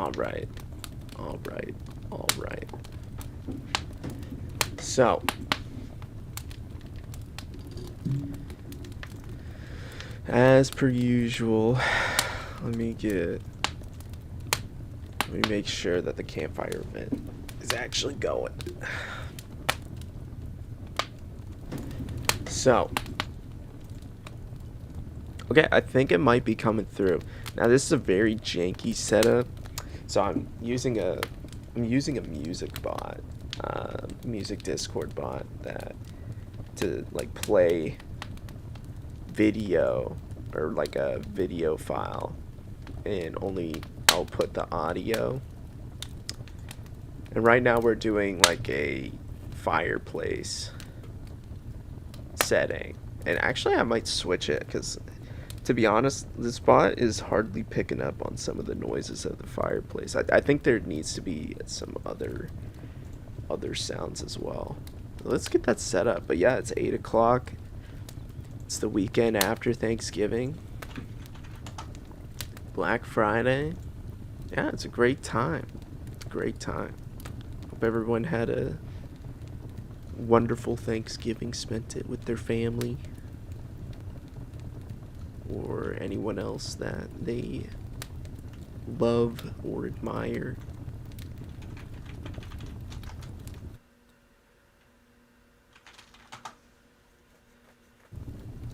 All right. All right. All right. So, as per usual, let me make sure that the campfire event is actually going. So, okay, I think it might be coming through. Now this is a very janky setup, so I'm using a music bot, music Discord bot that to like play video or like a video file and only output the audio. And right now we're doing like a fireplace setting. And actually I might switch it because to be honest, this bot is hardly picking up on some of the noises of the fireplace. I think there needs to be some other sounds as well. Let's get that set up. But yeah, it's 8 o'clock. It's the weekend after Thanksgiving. Black Friday. Yeah, it's a great time. Great time. Hope everyone had a wonderful Thanksgiving, spent it with their family or anyone else that they love or admire.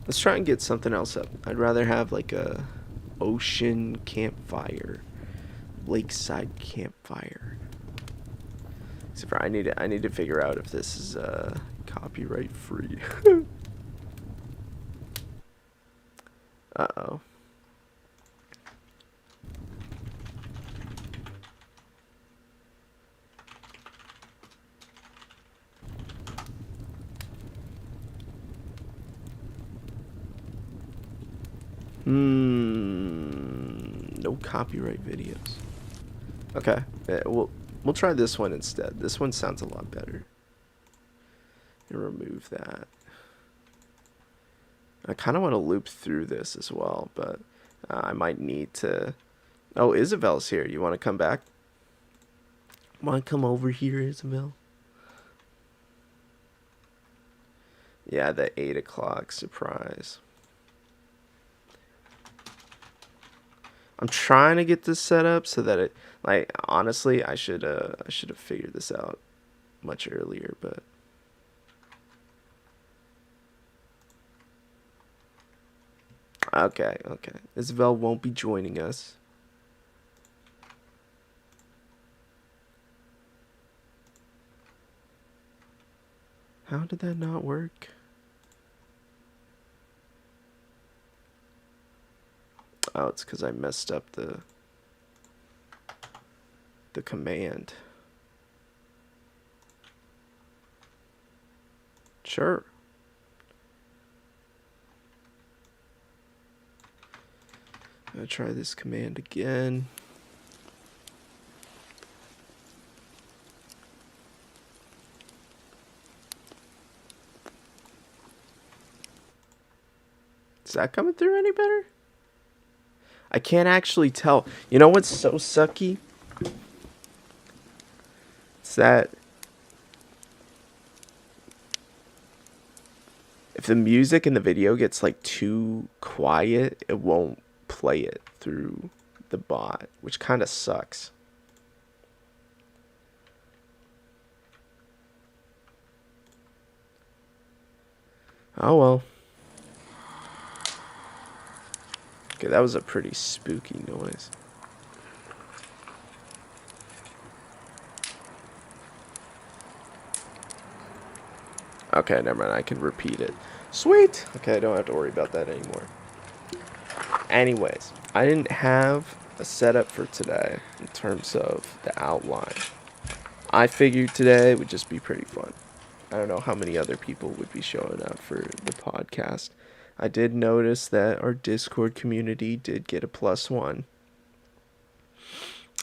Let's try and get something else up. I'd rather have like a ocean campfire, lakeside campfire. Except for I need to figure out if this is copyright free. Uh-oh. No copyright videos. Okay, we'll try this one instead. This one sounds a lot better. And remove that. I kind of want to loop through this as well, but I might need to. Oh, Isavel's here. You want to come back? Want to come over here, Isavel? Yeah, the 8 o'clock surprise. I'm trying to get this set up so that it, like, honestly, I should have figured this out much earlier, but okay. Isavel won't be joining us. How did that not work? Oh, it's because I messed up the command. Sure. I'm gonna try this command again. Is that coming through any better? I can't actually tell. You know what's so sucky? It's that if the music in the video gets like too quiet, it won't play it through the bot, which kind of sucks. Oh well. Okay, that was a pretty spooky noise. Okay, never mind. I can repeat it. Sweet! Okay, I don't have to worry about that anymore. Anyways, I didn't have a setup for today in terms of the outline. I figured today would just be pretty fun. I don't know how many other people would be showing up for the podcast. I did notice that our Discord community did get a +1.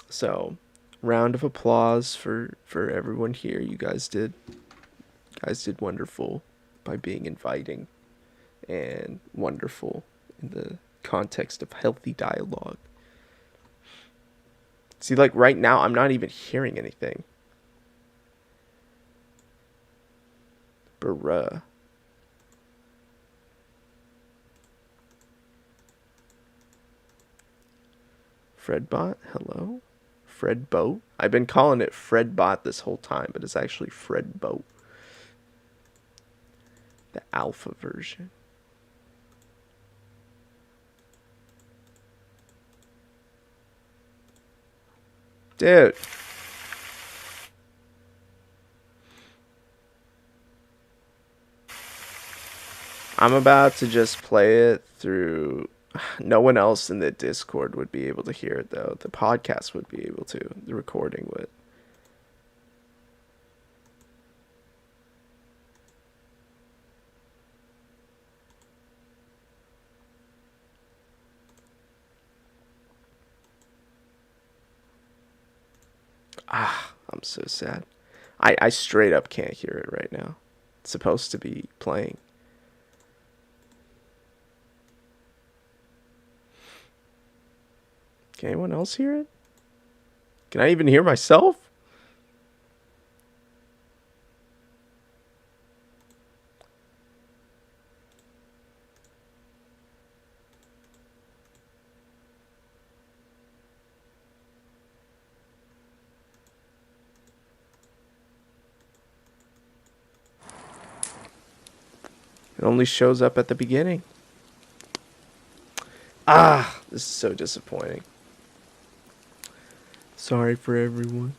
So, round of applause for everyone here. You guys did wonderful by being inviting and wonderful in the context of healthy dialogue. See, like right now, I'm not even hearing anything. Bruh. Fredbot, hello? Fredboat? I've been calling it Fredbot this whole time, but it's actually Fredboat. The alpha version. Dude. I'm about to just play it through. No one else in the Discord would be able to hear it, though. The podcast would be able to. The recording would. I'm so sad. I straight up can't hear it right now. It's supposed to be playing. Can anyone else hear it? Can I even hear myself? It only shows up at the beginning. This is so disappointing. Sorry for everyone.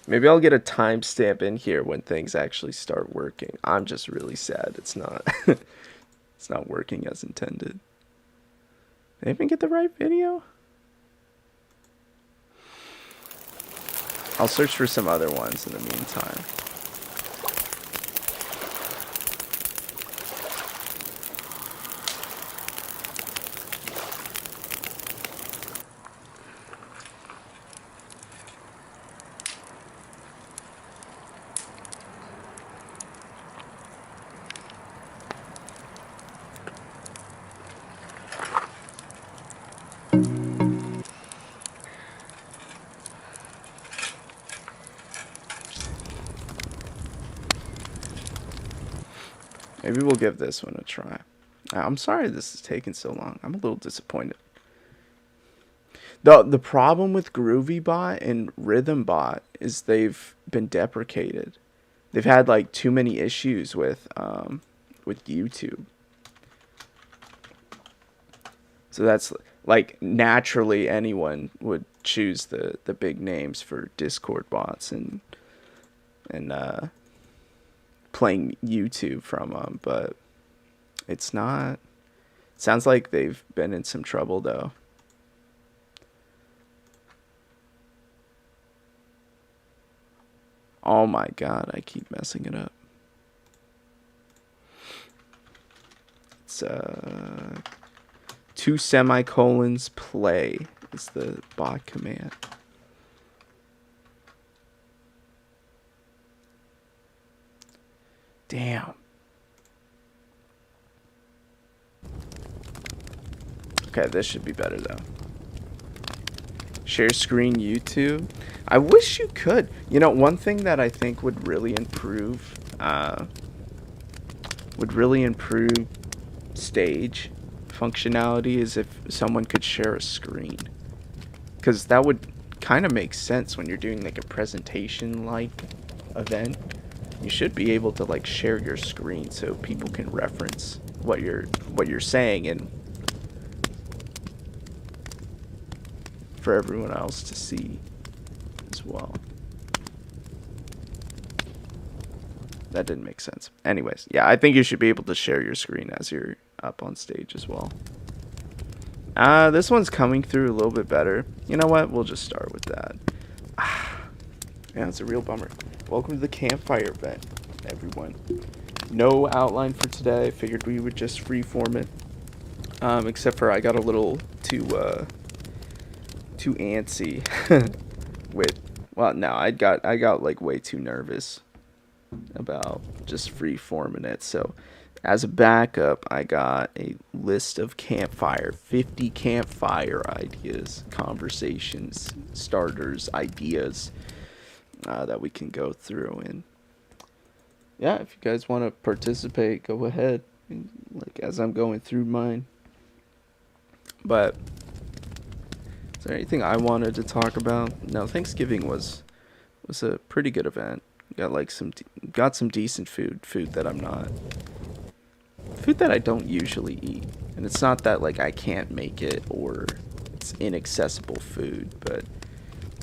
Maybe I'll get a timestamp in here when things actually start working. I'm just really sad it's not it's not working as intended. Did I even get the right video? I'll search for some other ones in the meantime. Maybe we'll give this one a try. I'm sorry this is taking so long. I'm a little disappointed. The problem with GroovyBot and RhythmBot is they've been deprecated. They've had like too many issues with YouTube. So that's like naturally anyone would choose the big names for Discord bots and playing YouTube from them, but it's not. It sounds like they've been in some trouble though. Oh my god, I keep messing it up. It's 2 semicolons play is the bot command. Damn. Okay, this should be better though. Share screen YouTube. I wish you could. You know, one thing that I think would really improve stage functionality is if someone could share a screen. Because that would kind of make sense when you're doing like a presentation like event. You should be able to like share your screen so people can reference what you're saying and for everyone else to see as well. That didn't make sense. Anyways, yeah, I think you should be able to share your screen as you're up on stage as well. This one's coming through a little bit better. You know what? We'll just start with that. Yeah, it's a real bummer. Welcome to the Campfire event, everyone. No outline for today. I figured we would just freeform it. Except for I got a little too antsy with. Well, no, I got like way too nervous about just free forming it. So As a backup, I got a list of Campfire, 50 Campfire ideas, conversations, starters, ideas that we can go through. And yeah, if you guys want to participate, go ahead. Like as I'm going through mine. But is there anything I wanted to talk about? No, Thanksgiving was a pretty good event. Got like got some decent food that I'm not food that I don't usually eat. And it's not that like I can't make it or it's inaccessible food, but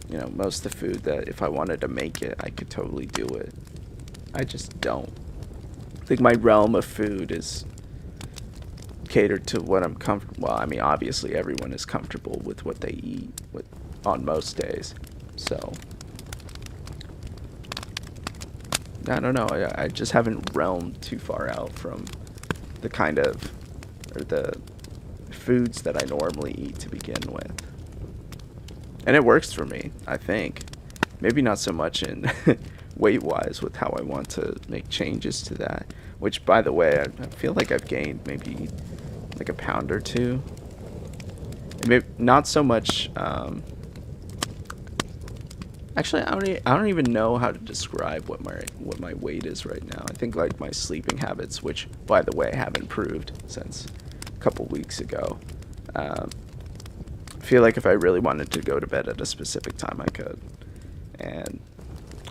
you know, most of the food that if I wanted to make it, I could totally do it. I just don't. I think my realm of food is catered to what I'm comfortable. Well, I mean, obviously everyone is comfortable with what they eat with on most days. So I don't know. I just haven't realmed too far out from the kind of or the foods that I normally eat to begin with. And it works for me, I think. Maybe not so much in weight wise with how I want to make changes to that. Which, by the way, I feel like I've gained maybe like a pound or two. And maybe not so much. Actually, I don't even know how to describe what my weight is right now. I think like my sleeping habits, which by the way have improved since a couple weeks ago. I feel like if I really wanted to go to bed at a specific time, I could, and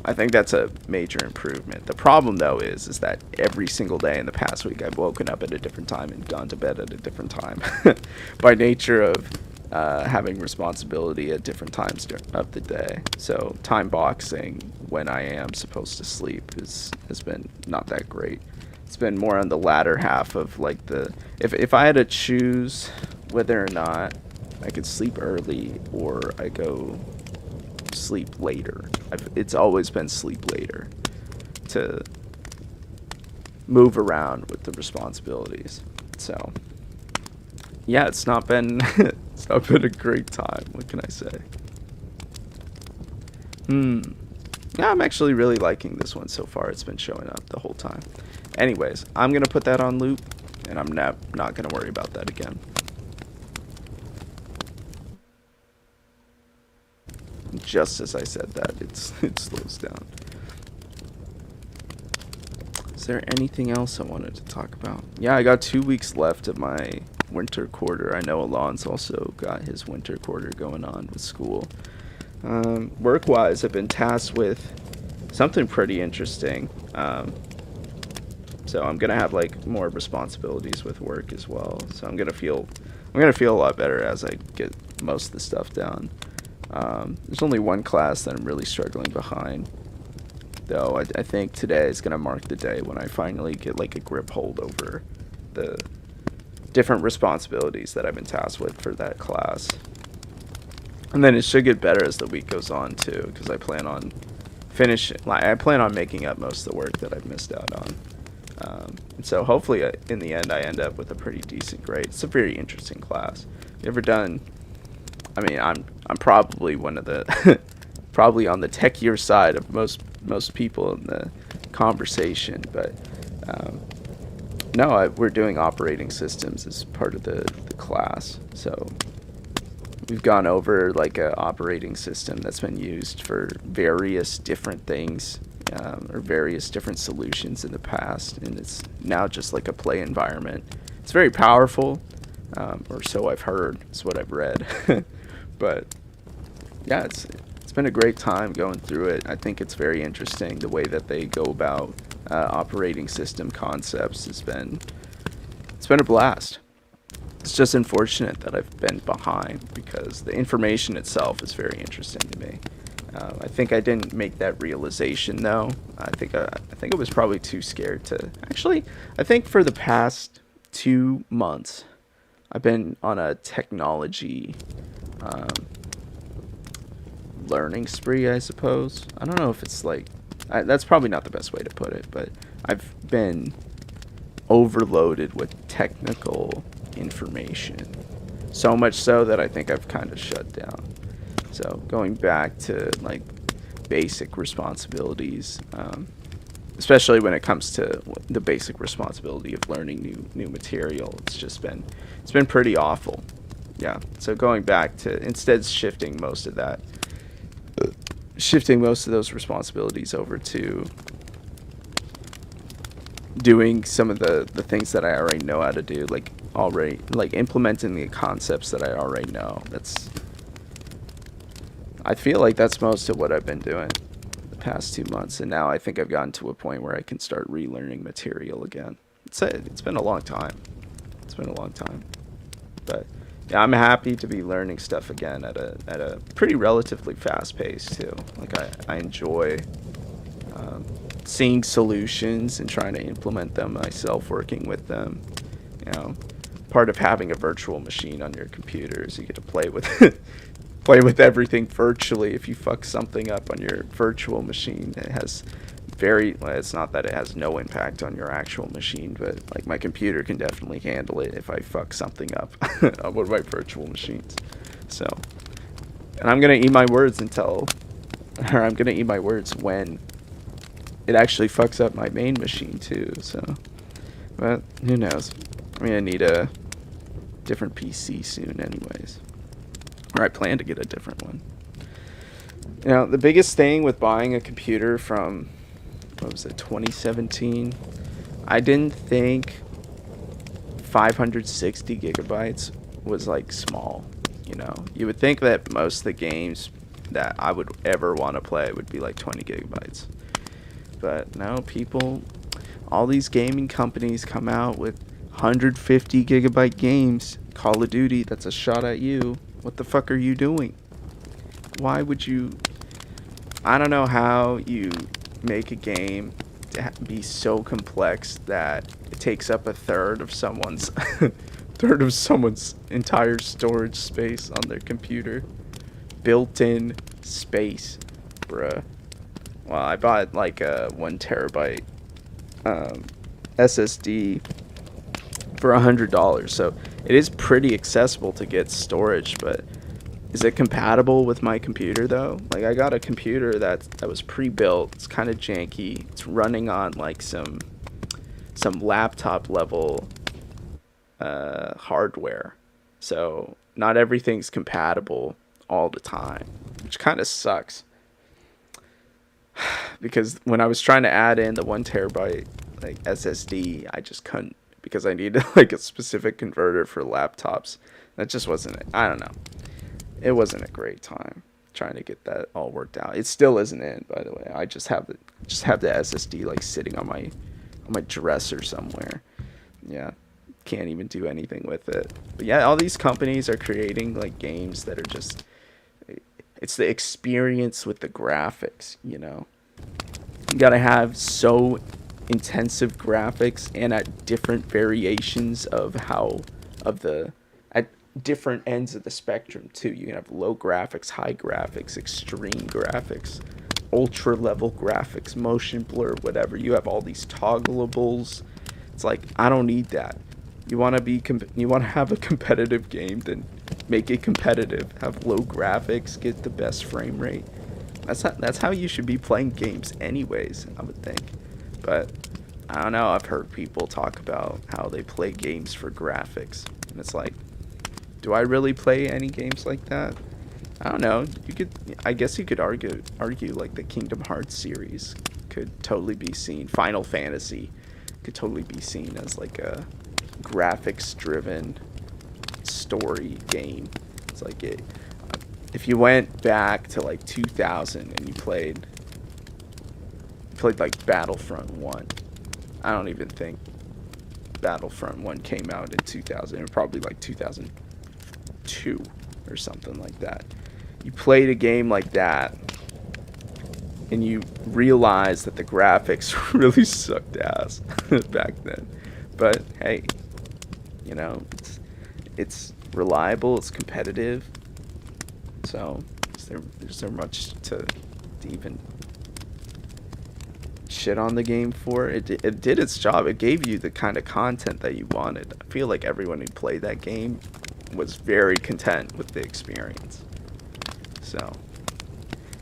I think that's a major improvement. The problem though is that every single day in the past week I've woken up at a different time and gone to bed at a different time, by nature of having responsibility at different times of the day. So time boxing when I am supposed to sleep has been not that great. It's been more on the latter half of like the if I had to choose whether or not I could sleep early or I go sleep later. It's always been sleep later to move around with the responsibilities. So yeah, it's not been it's not been a great time. What can I say? Yeah, I'm actually really liking this one so far. It's been showing up the whole time. Anyways, I'm gonna put that on loop, and I'm not gonna worry about that again. Just as I said that, it slows down. Is there anything else I wanted to talk about? Yeah, I got 2 weeks left of my winter quarter. I know Alon's also got his winter quarter going on with school. Work-wise, I've been tasked with something pretty interesting. So I'm gonna have like more responsibilities with work as well. So I'm gonna feel a lot better as I get most of the stuff down. There's only one class that I'm really struggling behind, though. I think today is gonna mark the day when I finally get like a grip hold over the different responsibilities that I've been tasked with for that class. And then it should get better as the week goes on too, because I plan on making up most of the work that I've missed out on. And so hopefully in the end I end up with a pretty decent grade. It's a very interesting class. You ever done? I mean, I'm probably one of the probably on the techier side of most people in the conversation, but no, we're doing operating systems as part of the class. So we've gone over like a operating system that's been used for various different things, or various different solutions in the past, and it's now just like a play environment. It's very powerful, or so I've heard. It's what I've read. But yeah, it's been a great time going through it. I think it's very interesting the way that they go about operating system concepts. It's been a blast. It's just unfortunate that I've been behind because the information itself is very interesting to me. I think I didn't make that realization though. I think I was probably too scared to. Actually, I think for the past 2 months, I've been on a technology learning spree, I suppose. I don't know if it's like that's probably not the best way to put it, but I've been overloaded with technical information, so much so that I think I've kind of shut down. So going back to like basic responsibilities, especially when it comes to the basic responsibility of learning new material. It's been pretty awful. Yeah. So going back to instead shifting most of those responsibilities over to doing some of the things that I already know how to do, like implementing the concepts that I already know. I feel like that's most of what I've been doing the past 2 months, and now I think I've gotten to a point where I can start relearning material again. It's been a long time. It's been a long time, but yeah, I'm happy to be learning stuff again at a pretty relatively fast pace too. Like I enjoy seeing solutions and trying to implement them myself, working with them. You know, part of having a virtual machine on your computer is you get to play with play with everything virtually. If you fuck something up on your virtual machine, it has it's not that it has no impact on your actual machine, but like my computer can definitely handle it if I fuck something up on one of my virtual machines. So, and I'm gonna eat my words I'm gonna eat my words when it actually fucks up my main machine too. So, but who knows? I'm gonna need a different PC soon, anyways, or I plan to get a different one. You know, the biggest thing with buying a computer from, what was it, 2017, I didn't think 560 gigabytes was like small. You know, you would think that most of the games that I would ever want to play would be like 20 gigabytes. But no, all these gaming companies come out with 150 gigabyte games. Call of Duty, that's a shot at you. What the fuck are you doing? Why would you? I don't know how you make a game to be so complex that it takes up a third of someone's entire storage space on their computer. Built-in space, bruh. Well, I bought like a 1 terabyte SSD for $100, so it is pretty accessible to get storage, but is it compatible with my computer though? Like, I got a computer that was pre-built. It's kind of janky. It's running on like some laptop level hardware, so not everything's compatible all the time, which kind of sucks. Because when I was trying to add in the 1 terabyte like SSD, I just couldn't, because I needed like a specific converter for laptops. That just wasn't it. I don't know. It wasn't a great time trying to get that all worked out. It still isn't in, by the way. I just have the SSD like sitting on my dresser somewhere. Yeah, can't even do anything with it. But yeah, all these companies are creating like games that are just, it's the experience with the graphics, you know. You gotta have so intensive graphics and at different variations at different ends of the spectrum too. You can have low graphics, high graphics, extreme graphics, ultra level graphics, motion blur, whatever. You have all these toggleables. It's like, I don't need that. You want to have a competitive game, then make it competitive. Have low graphics, get the best frame rate. That's how you should be playing games anyways, I would think. But I don't know, I've heard people talk about how they play games for graphics, and it's like, do I really play any games like that? I don't know. I guess you could argue like the Kingdom Hearts series could totally be seen. Final Fantasy could totally be seen as like a graphics-driven story game. It's like if you went back to like 2000 and you played like Battlefront 1. I don't even think Battlefront 1 came out in 2000. It was probably like 2002 or something like that. You played a game like that and you realize that the graphics really sucked ass back then. But hey, you know, it's reliable, it's competitive. So is there much to even shit on the game for? It did its job. It gave you the kind of content that you wanted. I feel like everyone who played that game was very content with the experience. So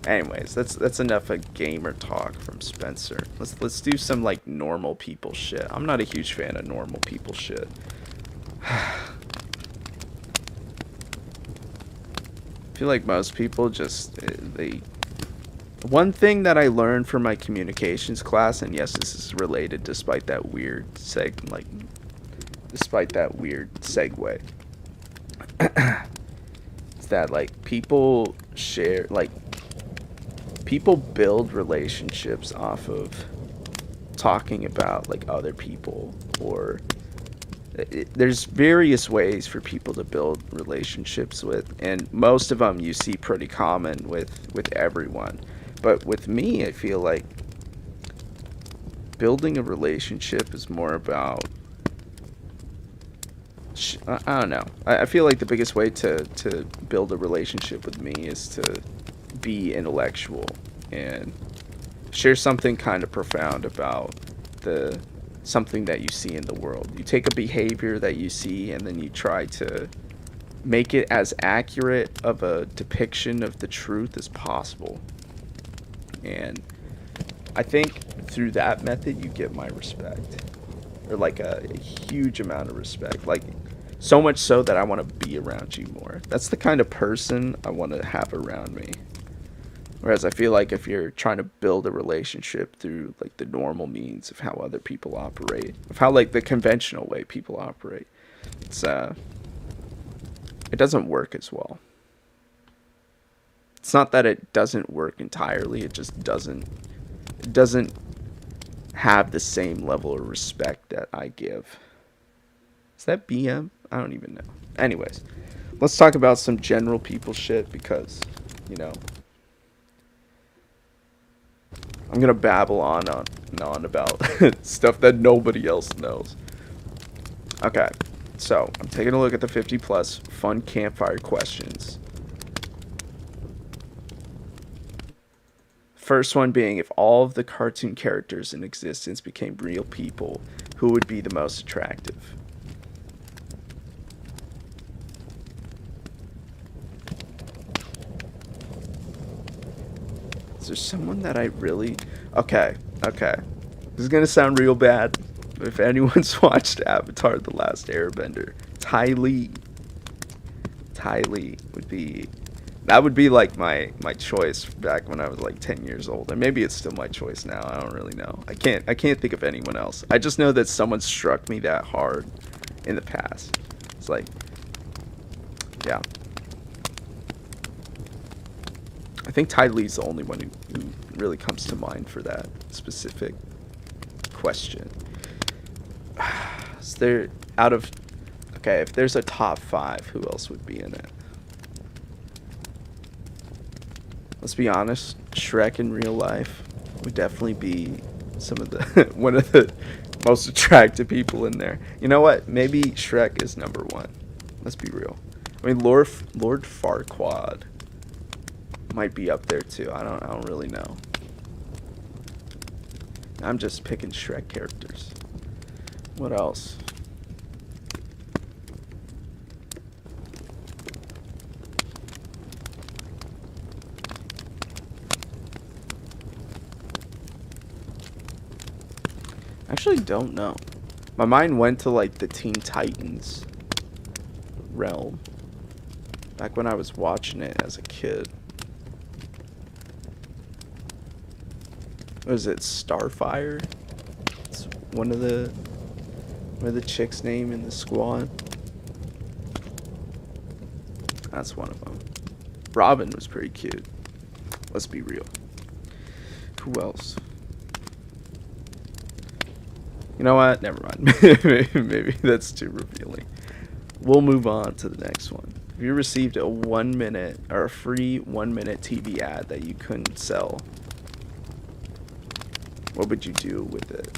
Anyways, that's enough of gamer talk from Spencer. Let's do some like normal people shit. I'm not a huge fan of normal people shit. I feel like most people just they. One thing that I learned from my communications class, and yes, this is related, despite that weird segue, is that like people build relationships off of talking about like other people, or there's various ways for people to build relationships with, and most of them you see pretty common with everyone. But with me, I feel like building a relationship is more about I don't know. I feel like the biggest way to build a relationship with me is to be intellectual and share something kind of profound about the something that you see in the world. You take a behavior that you see and then you try to make it as accurate of a depiction of the truth as possible. And I think through that method you get my respect, or like a huge amount of respect, like so much so that I want to be around you more. That's the kind of person I want to have around me. Whereas I feel like if you're trying to build a relationship through like the normal means of how other people operate, of how like the conventional way people operate, it doesn't work as well. It's not that it doesn't work entirely, it just doesn't have the same level of respect that I give. Is that BM? I don't even know. Anyways, let's talk about some general people shit because, you know, I'm gonna babble on and on about stuff that nobody else knows. Okay, so I'm taking a look at the 50 plus fun campfire questions. First one being, if all of the cartoon characters in existence became real people, who would be the most attractive? Is there someone that I really... Okay. This is going to sound real bad, but if anyone's watched Avatar: The Last Airbender, Ty Lee would be... That would be like my choice back when I was like 10 years old. And maybe it's still my choice now. I don't really know. I can't think of anyone else. I just know that someone struck me that hard in the past. It's like, yeah. I think Ty Lee's the only one who really comes to mind for that specific question. Is there, out of... Okay, if there's a top 5, who else would be in it? Let's be honest, Shrek in real life would definitely be some of the one of the most attractive people in there. You know what? Maybe Shrek is number 1. Let's be real. I mean, Lord Farquaad might be up there too. I don't really know. I'm just picking Shrek characters. What else? Actually don't know. My mind went to like the Teen Titans realm back when I was watching it as a kid. What is it, Starfire? It's one of the chicks' name in the squad. That's one of them. Robin was pretty cute. Let's be real. Who else? You know what? Never mind. Maybe that's too revealing. We'll move on to the next one. If you received a 1 minute or a free 1 minute TV ad that you couldn't sell, what would you do with it?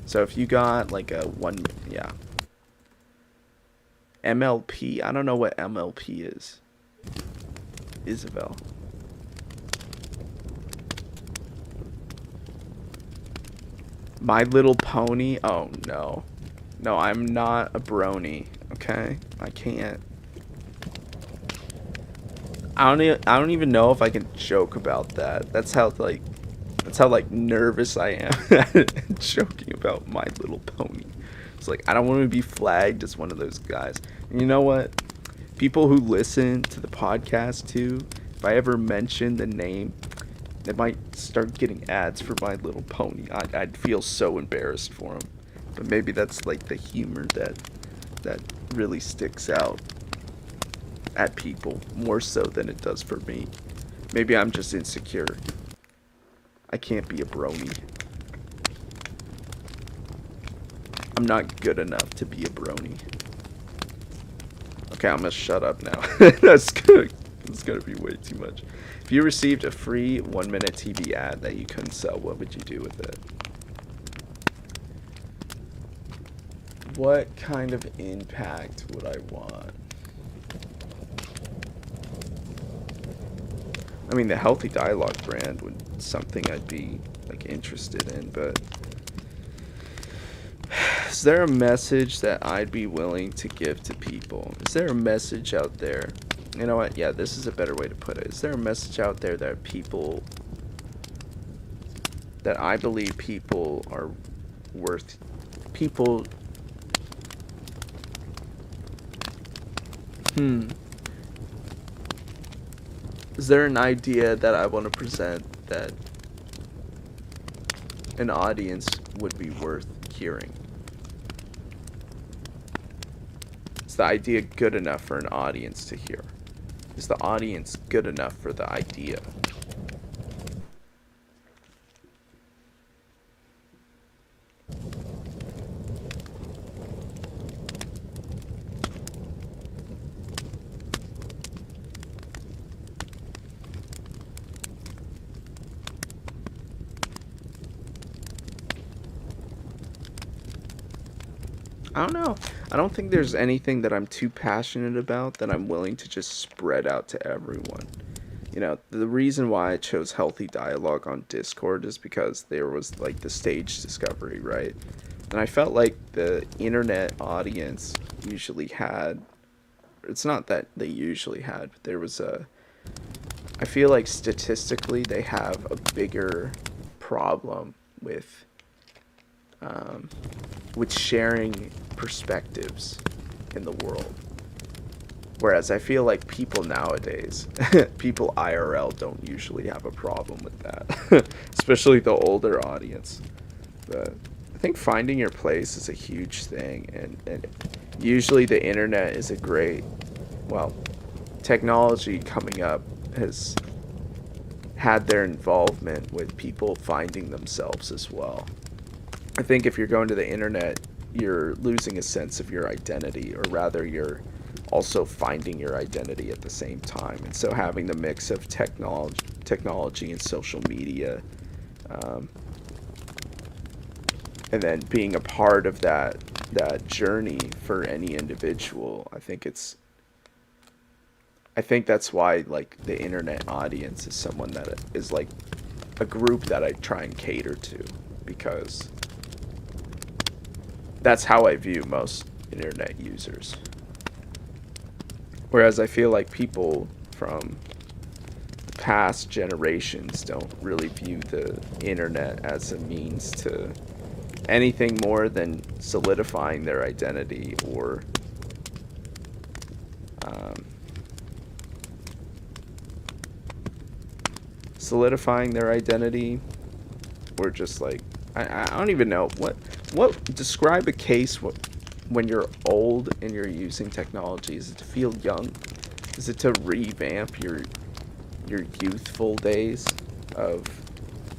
So if you got like a MLP, I don't know what MLP is. Isavel. My Little Pony? Oh, no. No, I'm not a brony, okay? I can't. I don't even know if I can joke about that. That's how like nervous I am joking about My Little Pony. It's like I don't want to be flagged as one of those guys. And you know what? People who listen to the podcast too, if I ever mention the name, they might start getting ads for My Little Pony. I'd feel so embarrassed for them. But maybe that's like the humor that really sticks out at people more so than it does for me. Maybe I'm just insecure. I can't be a brony. I'm not good enough to be a brony. Okay, I'm gonna shut up now. That's gonna be way too much. If you received a free 1-minute TV ad that you couldn't sell, what would you do with it? What kind of impact would I want? I mean, the Healthy Dialogue brand would something I'd be like interested in, but is there a message that I'd be willing to give to people? Is there a message out there? You know what? Yeah, this is a better way to put it. Is there a message out there that I believe people are worth people Is there an idea that I want to present that an audience would be worth hearing? Is the idea good enough for an audience to hear? Is the audience good enough for the idea? I don't know. I don't think there's anything that I'm too passionate about that I'm willing to just spread out to everyone. You know, the reason why I chose Healthy Dialogue on Discord is because there was like the stage discovery, right? And I felt like the internet audience usually had, it's not that they usually had, but there was I feel like statistically they have a bigger problem with sharing perspectives in the world. Whereas I feel like people nowadays, people IRL don't usually have a problem with that, especially the older audience. But I think finding your place is a huge thing, and usually the internet is a great, well, technology coming up has had their involvement with people finding themselves as well. I think if you're going to the internet, you're losing a sense of your identity, or rather you're finding your identity at the same time. And so having the mix of technology and social media, and then being a part of that journey for any individual, I think that's why like the internet audience is someone that is like a group that I try and cater to, because that's how I view most internet users. Whereas I feel like people from past generations don't really view the internet as a means to anything more than solidifying their identity, or or just like I don't even know what describe a case when you're old and you're using technology. Is it to feel young? Is it to revamp your youthful days of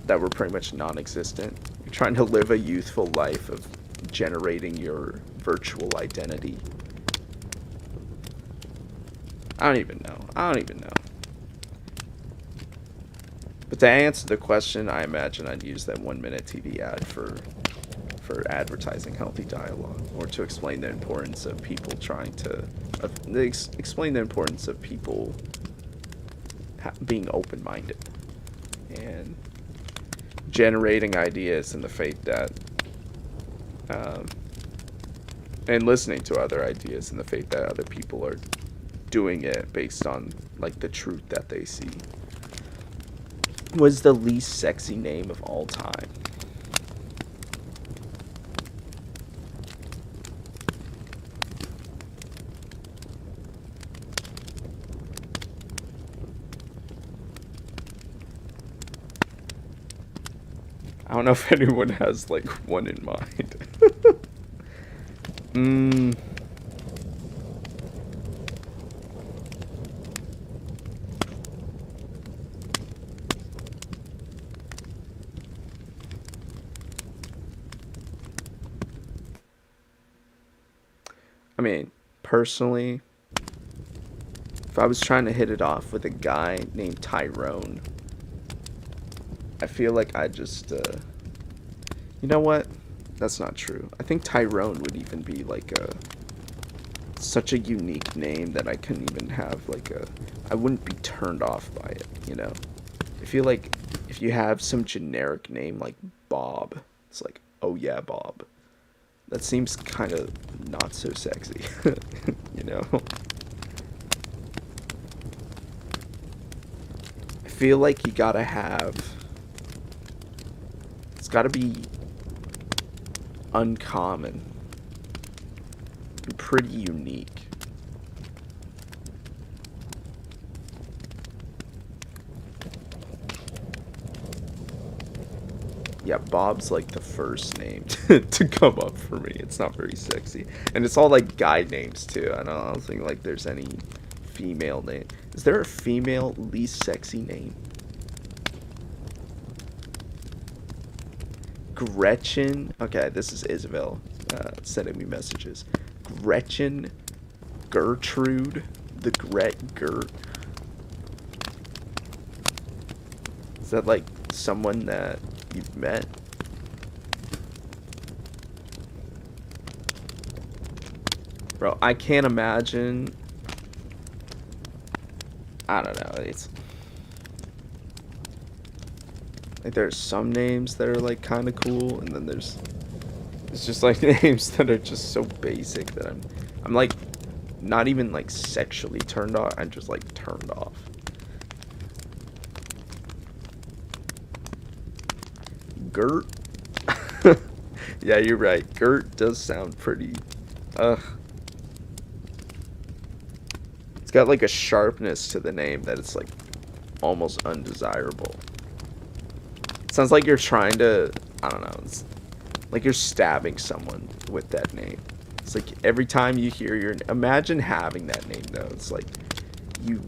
that were pretty much non-existent? You're trying to live a youthful life of generating your virtual identity. I don't even know. But to answer the question, I imagine I'd use that 1-minute TV ad for advertising Healthy Dialogue, or to explain the importance of people explain the importance of people being open-minded and generating ideas in the faith that and listening to other ideas in the faith that other people are doing it based on like the truth that they see. Was the least sexy name of all time? I don't know if anyone has like one in mind. mm, I mean, personally, if I was trying to hit it off with a guy named Tyrone, I feel like I just, you know what? That's not true. I think Tyrone would even be like a such a unique name that I couldn't even have like a. I wouldn't be turned off by it. You know, I feel like if you have some generic name like Bob, it's like, oh yeah, Bob. That seems kind of not so sexy. You know. I feel like you gotta have. It's gotta be uncommon and pretty unique. Yeah, Bob's like the first name to come up for me. It's not very sexy. And it's all like guy names too. I don't think like there's any female name. Is there a female least sexy name? Gretchen. Okay, this is Isavel sending me messages. Gretchen, Gertrude, the Gert. Is that like someone that you've met? Bro, I can't imagine. I don't know. It's like there's some names that are like kind of cool, and then it's just like names that are just so basic that I'm like not even like sexually turned off. I'm just like turned off. Gert. Yeah, you're right. Gert does sound pretty. It's got like a sharpness to the name that it's like almost undesirable. It sounds like you're trying to. I don't know. It's like you're stabbing someone with that name. It's like every time you hear your. Imagine having that name though. It's like you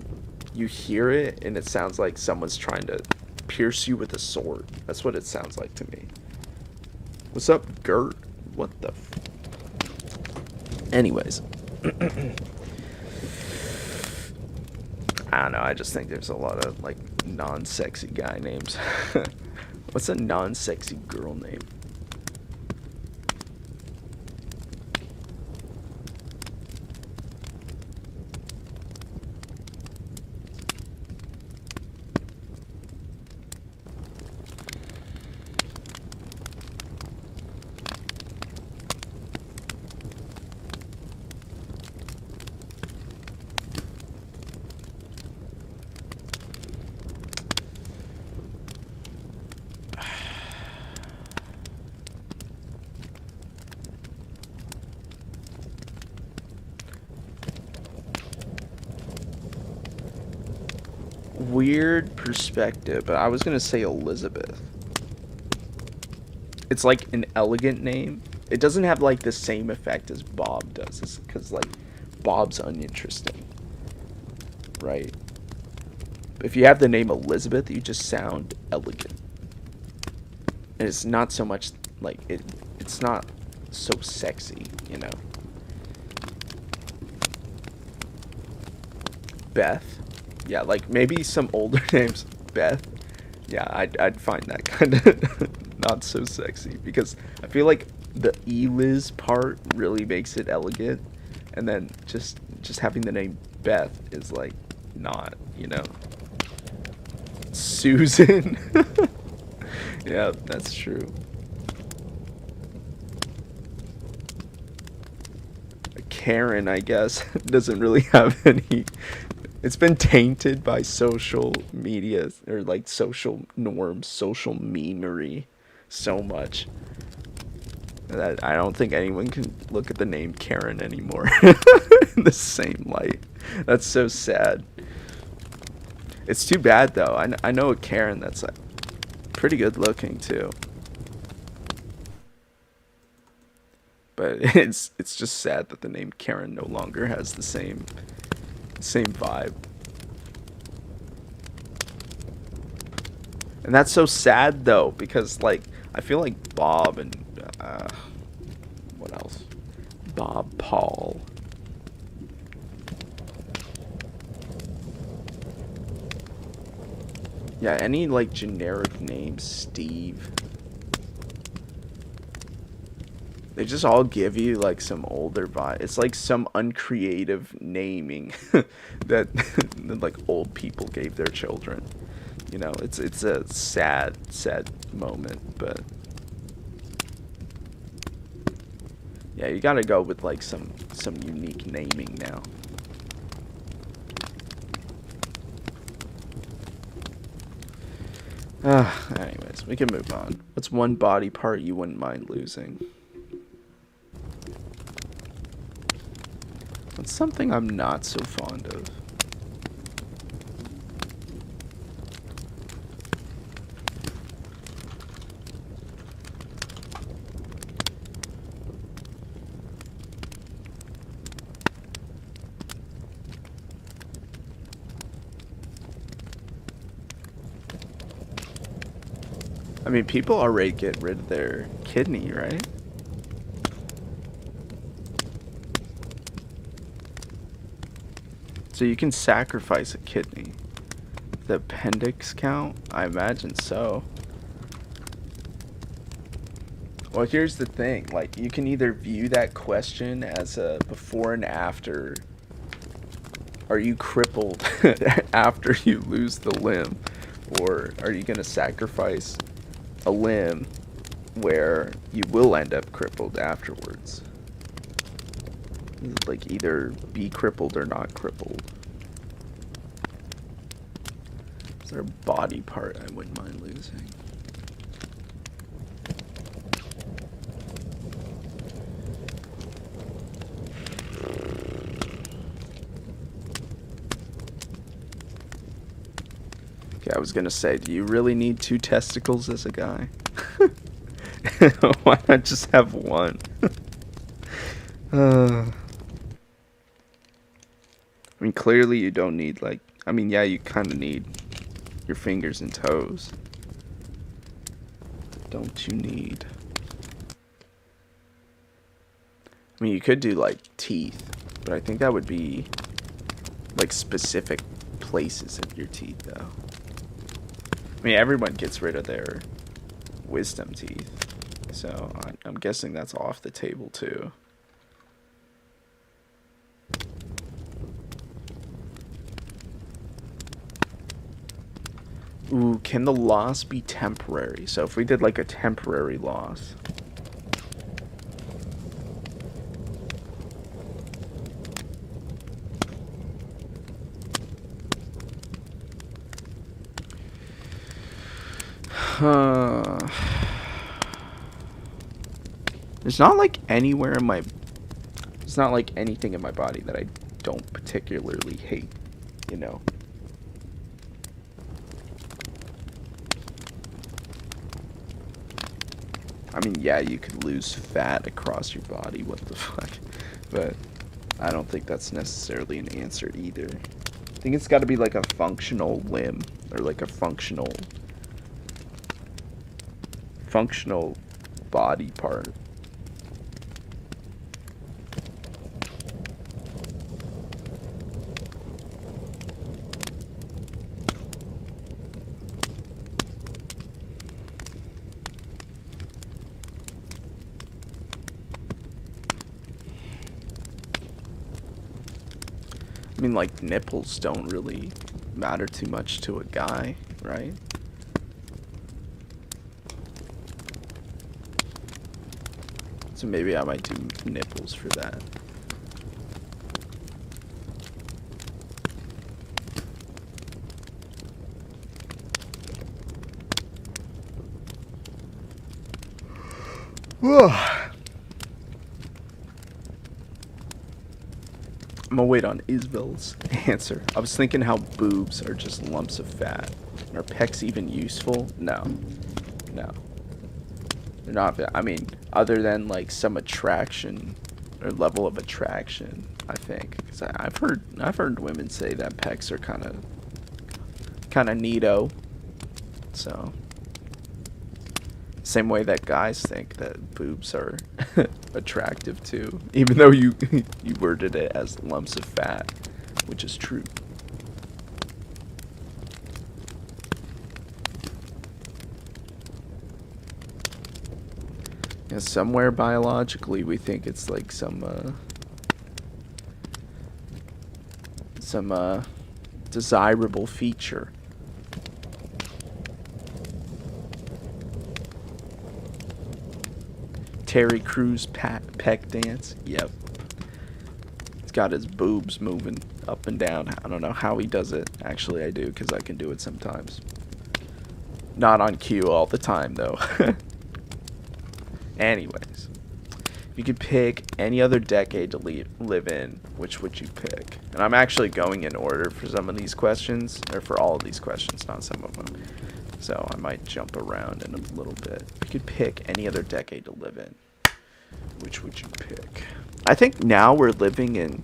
hear it and it sounds like someone's trying to pierce you with a sword. That's what it sounds like to me. What's up, Gert? What the anyways. I don't know, I just think there's a lot of like non-sexy guy names. What's a non-sexy girl name? Weird perspective, but I was gonna say Elizabeth. It's like an elegant name. It doesn't have like the same effect as Bob does, because like Bob's uninteresting, right? If you have the name Elizabeth, you just sound elegant, and it's not so much like it's not so sexy, you know. Beth. Yeah, like maybe some older names. Beth. Yeah, I'd find that kind of not so sexy, because I feel like the Eliz part really makes it elegant, and then just having the name Beth is like not, you know. Susan. Yeah, that's true. Karen, I guess, doesn't really have any. It's been tainted by social media or like social norms, social memery so much that I don't think anyone can look at the name Karen anymore in the same light. That's so sad. It's too bad though. I know a Karen that's like pretty good looking too. But it's just sad that the name Karen no longer has the same vibe. And that's so sad though, because like I feel like Bob and what else? Bob, Paul. Yeah, any like generic names, Steve. They just all give you like some older vibe. It's like some uncreative naming that like old people gave their children. You know, it's a sad moment, but yeah, you gotta go with like some unique naming now. Anyways, we can move on. What's one body part you wouldn't mind losing? What's something I'm not so fond of? I mean, people already get rid of their kidney, right? So you can sacrifice a kidney. The appendix count? I imagine so. Well, here's the thing. Like, you can either view that question as a before and after. Are you crippled after you lose the limb? Or are you going to sacrifice a limb where you will end up crippled afterwards? Like, either be crippled or not crippled. Is there a body part I wouldn't mind losing? Okay, I was gonna say, do you really need 2 testicles as a guy? Why not just have one? I mean, clearly you don't need, like... I mean, yeah, you kind of need your fingers and toes. Don't you need... I mean, you could do, like, teeth. But I think that would be, like, specific places of your teeth, though. I mean, everyone gets rid of their wisdom teeth. So, I'm guessing that's off the table, too. Ooh, can the loss be temporary? So if we did like a temporary loss. There's not like anywhere in my... There's not like anything in my body that I don't particularly hate, you know? I mean, yeah, you could lose fat across your body, what the fuck? But I don't think that's necessarily an answer either. I think it's got to be like a functional limb, or like a functional body part. I mean, like, nipples don't really matter too much to a guy, right? So maybe I might do nipples for that. I'm gonna wait on Isavel's answer. I was thinking how boobs are just lumps of fat. Are pecs even useful? No. No. They're not. I mean, other than like some attraction or level of attraction, I think. Because I've heard women say that pecs are kind of neato. So same way that guys think that boobs are attractive too, even though you you worded it as lumps of fat, which is true. Yeah, somewhere biologically we think it's like some desirable feature. Terry Crews peck dance. Yep. He's got his boobs moving up and down. I don't know how he does it. Actually, I do, because I can do it sometimes. Not on cue all the time, though. Anyways. If you could pick any other decade to live in, which would you pick? And I'm actually going in order for some of these questions. Or for all of these questions, not some of them. So I might jump around in a little bit. If you could pick any other decade to live in, which would you pick? I think now we're living in...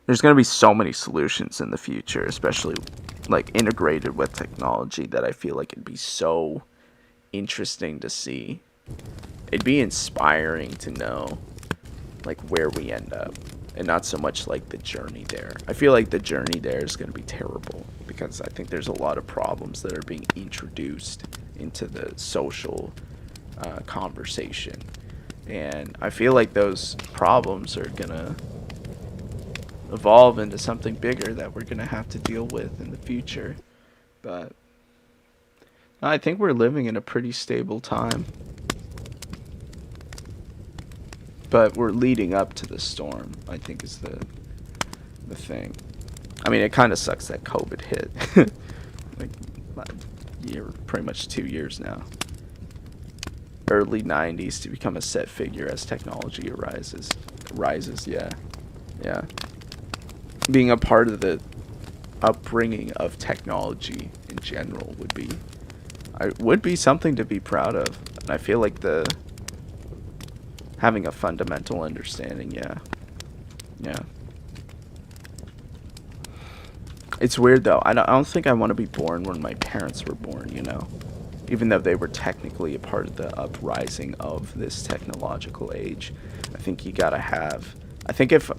There's going to be so many solutions in the future, especially like integrated with technology, that I feel like it'd be so interesting to see. It'd be inspiring to know like where we end up, and not so much like the journey there. I feel like the journey there is going to be terrible, because I think there's a lot of problems that are being introduced into the social conversation, and I feel like those problems are going to evolve into something bigger that we're going to have to deal with in the future. But I think we're living in a pretty stable time. But we're leading up to the storm, I think, is the thing. I mean, it kind of sucks that COVID hit. Like, pretty much 2 years now. Early 90s to become a set figure as technology rises, yeah. Yeah. Being a part of the upbringing of technology in general would be something to be proud of. And I feel like having a fundamental understanding, yeah. It's weird though. I don't think I want to be born when my parents were born, you know, even though they were technically a part of the uprising of this technological age. I think you gotta have. I think if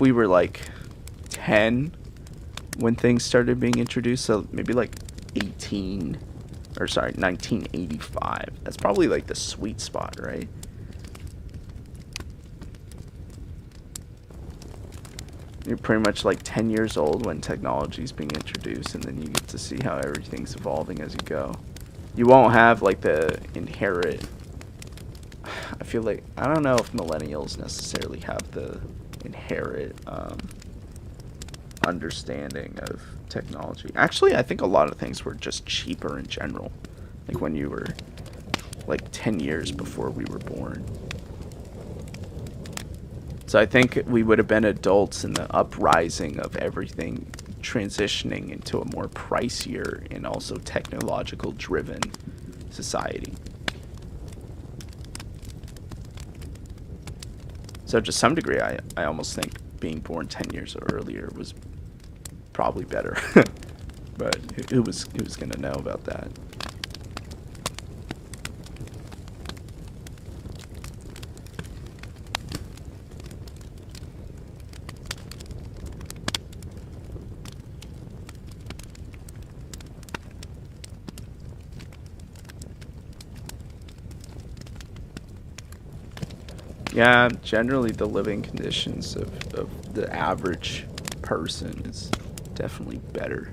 we were like 10 when things started being introduced, so maybe like 1985. That's probably like the sweet spot, right? You're pretty much like 10 years old when technology is being introduced, and then you get to see how everything's evolving as you go. You won't have like the inherent... I feel like... I don't know if millennials necessarily have the inherent understanding of technology. Actually, I think a lot of things were just cheaper in general. Like when you were like 10 years before we were born. So I think we would have been adults in the uprising of everything transitioning into a more pricier and also technological driven society. So to some degree, I almost think being born 10 years earlier was probably better. But who was going to know about that? Yeah, generally the living conditions of the average person is definitely better.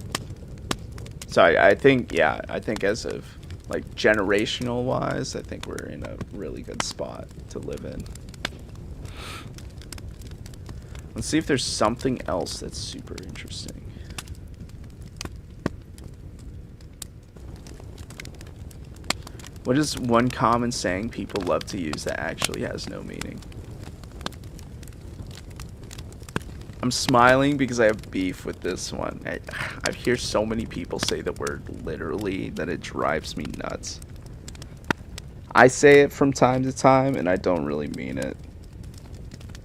So I think as of like generational wise, I think we're in a really good spot to live in. Let's see if there's something else that's super interesting. What is one common saying people love to use that actually has no meaning? I'm smiling because I have beef with this one. I hear so many people say the word literally that it drives me nuts. I say it from time to time and I don't really mean it.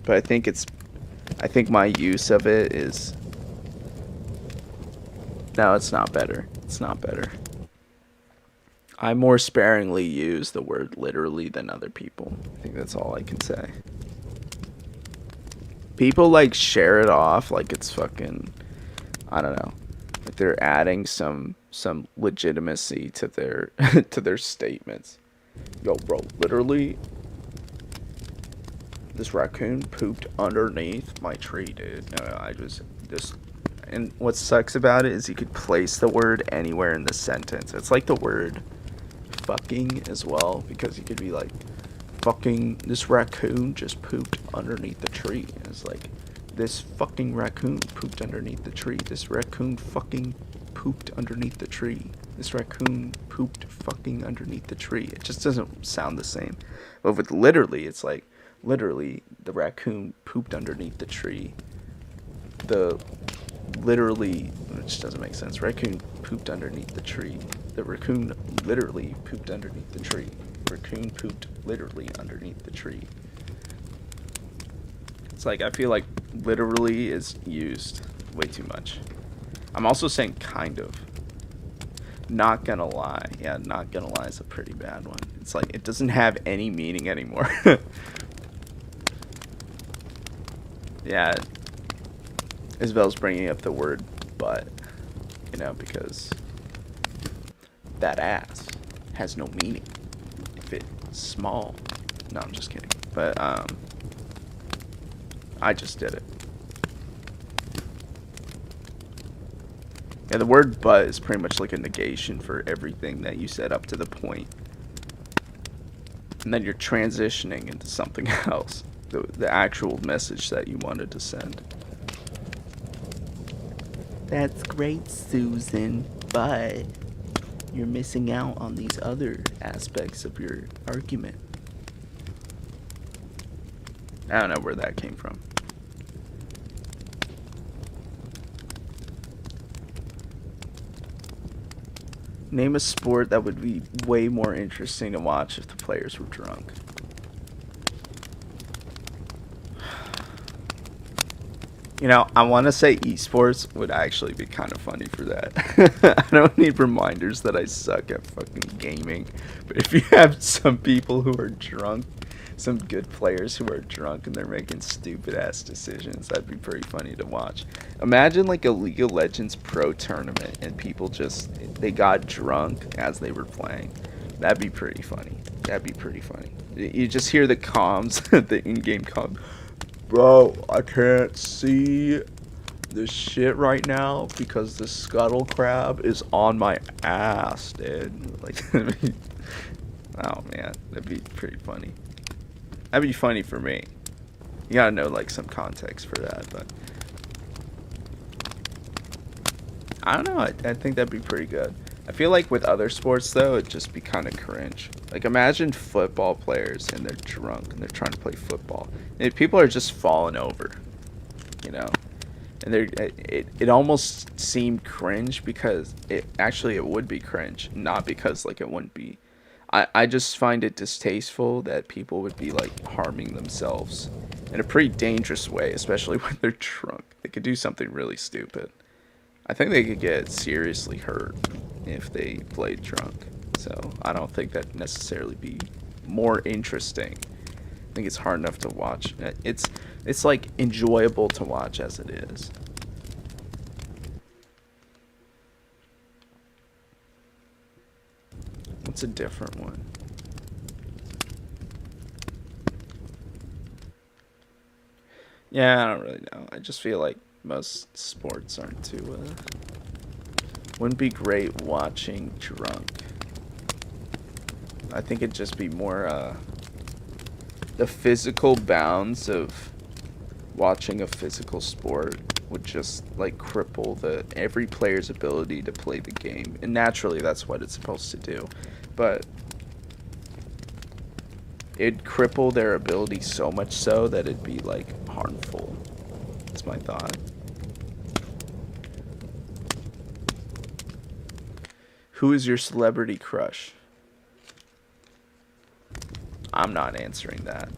But I think my use of it is... No, it's not better. It's not better. I more sparingly use the word literally than other people. I think that's all I can say. People like share it off like it's fucking, I don't know, like they're adding some legitimacy to their to their statements. Yo, bro, literally, this raccoon pooped underneath my tree, dude. No, I just, and what sucks about it is you could place the word anywhere in the sentence. It's like the word fucking as well, because you could be like, fucking, this raccoon just pooped underneath the tree. And it's like, this fucking raccoon pooped underneath the tree. This raccoon fucking pooped underneath the tree. This raccoon pooped fucking underneath the tree. It just doesn't sound the same. But with literally, it's like, literally, the raccoon pooped underneath the tree. The literally, which doesn't make sense. Raccoon pooped underneath the tree. The raccoon literally pooped underneath the tree. Raccoon pooped literally underneath the tree. It's like, I feel like literally is used way too much. I'm also saying kind of. Not gonna lie. Yeah, not gonna lie is a pretty bad one. It's like, it doesn't have any meaning anymore. Yeah. Isavel's bringing up the word but, you know, because that ass has no meaning if it's small. No, I'm just kidding. But, I just did it. Yeah, the word but is pretty much like a negation for everything that you said up to the point. And then you're transitioning into something else. The actual message that you wanted to send. That's great, Susan, but you're missing out on these other aspects of your argument. I don't know where that came from. Name a sport that would be way more interesting to watch if the players were drunk. You know, I want to say esports would actually be kind of funny for that. I don't need reminders that I suck at fucking gaming. But if you have some people who are drunk, some good players who are drunk and they're making stupid ass decisions, that'd be pretty funny to watch. Imagine like a League of Legends pro tournament and people just, they got drunk as they were playing. That'd be pretty funny. That'd be pretty funny. You just hear the comms, the in-game comms. Bro, I can't see this shit right now because the scuttle crab is on my ass, dude. Like, oh man, that'd be pretty funny. That'd be funny for me. You gotta know like some context for that, but I don't know. I think that'd be pretty good. I feel like with other sports though, it'd just be kind of cringe. Like imagine football players and they're drunk and they're trying to play football. And people are just falling over, you know. And it almost seemed cringe because it would be cringe, not because like it wouldn't be. I just find it distasteful that people would be like harming themselves in a pretty dangerous way, especially when they're drunk. They could do something really stupid. I think they could get seriously hurt if they played drunk. So I don't think that'd necessarily be more interesting. I think it's hard enough to watch. It's like enjoyable to watch as it is. What's a different one? Yeah, I don't really know. I just feel like most sports aren't too, wouldn't be great watching drunk. I think it'd just be more, the physical bounds of watching a physical sport would just, like, cripple every player's ability to play the game. And naturally, that's what it's supposed to do. But it'd cripple their ability so much so that it'd be like harmful. That's my thought. Who is your celebrity crush? I'm not answering that.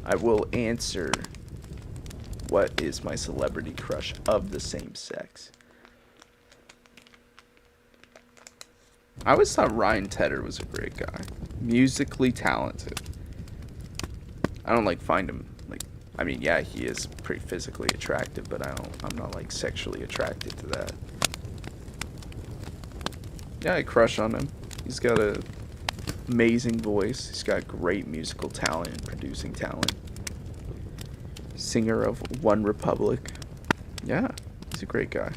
I will answer what is my celebrity crush of the same sex. I always thought Ryan Tedder was a great guy. Musically talented. I don't like find him like, I mean, yeah, he is pretty physically attractive, but I'm not like sexually attracted to that. Yeah, I crush on him. He's got a amazing voice. He's got great musical talent and producing talent. Singer of One Republic. Yeah, he's a great guy.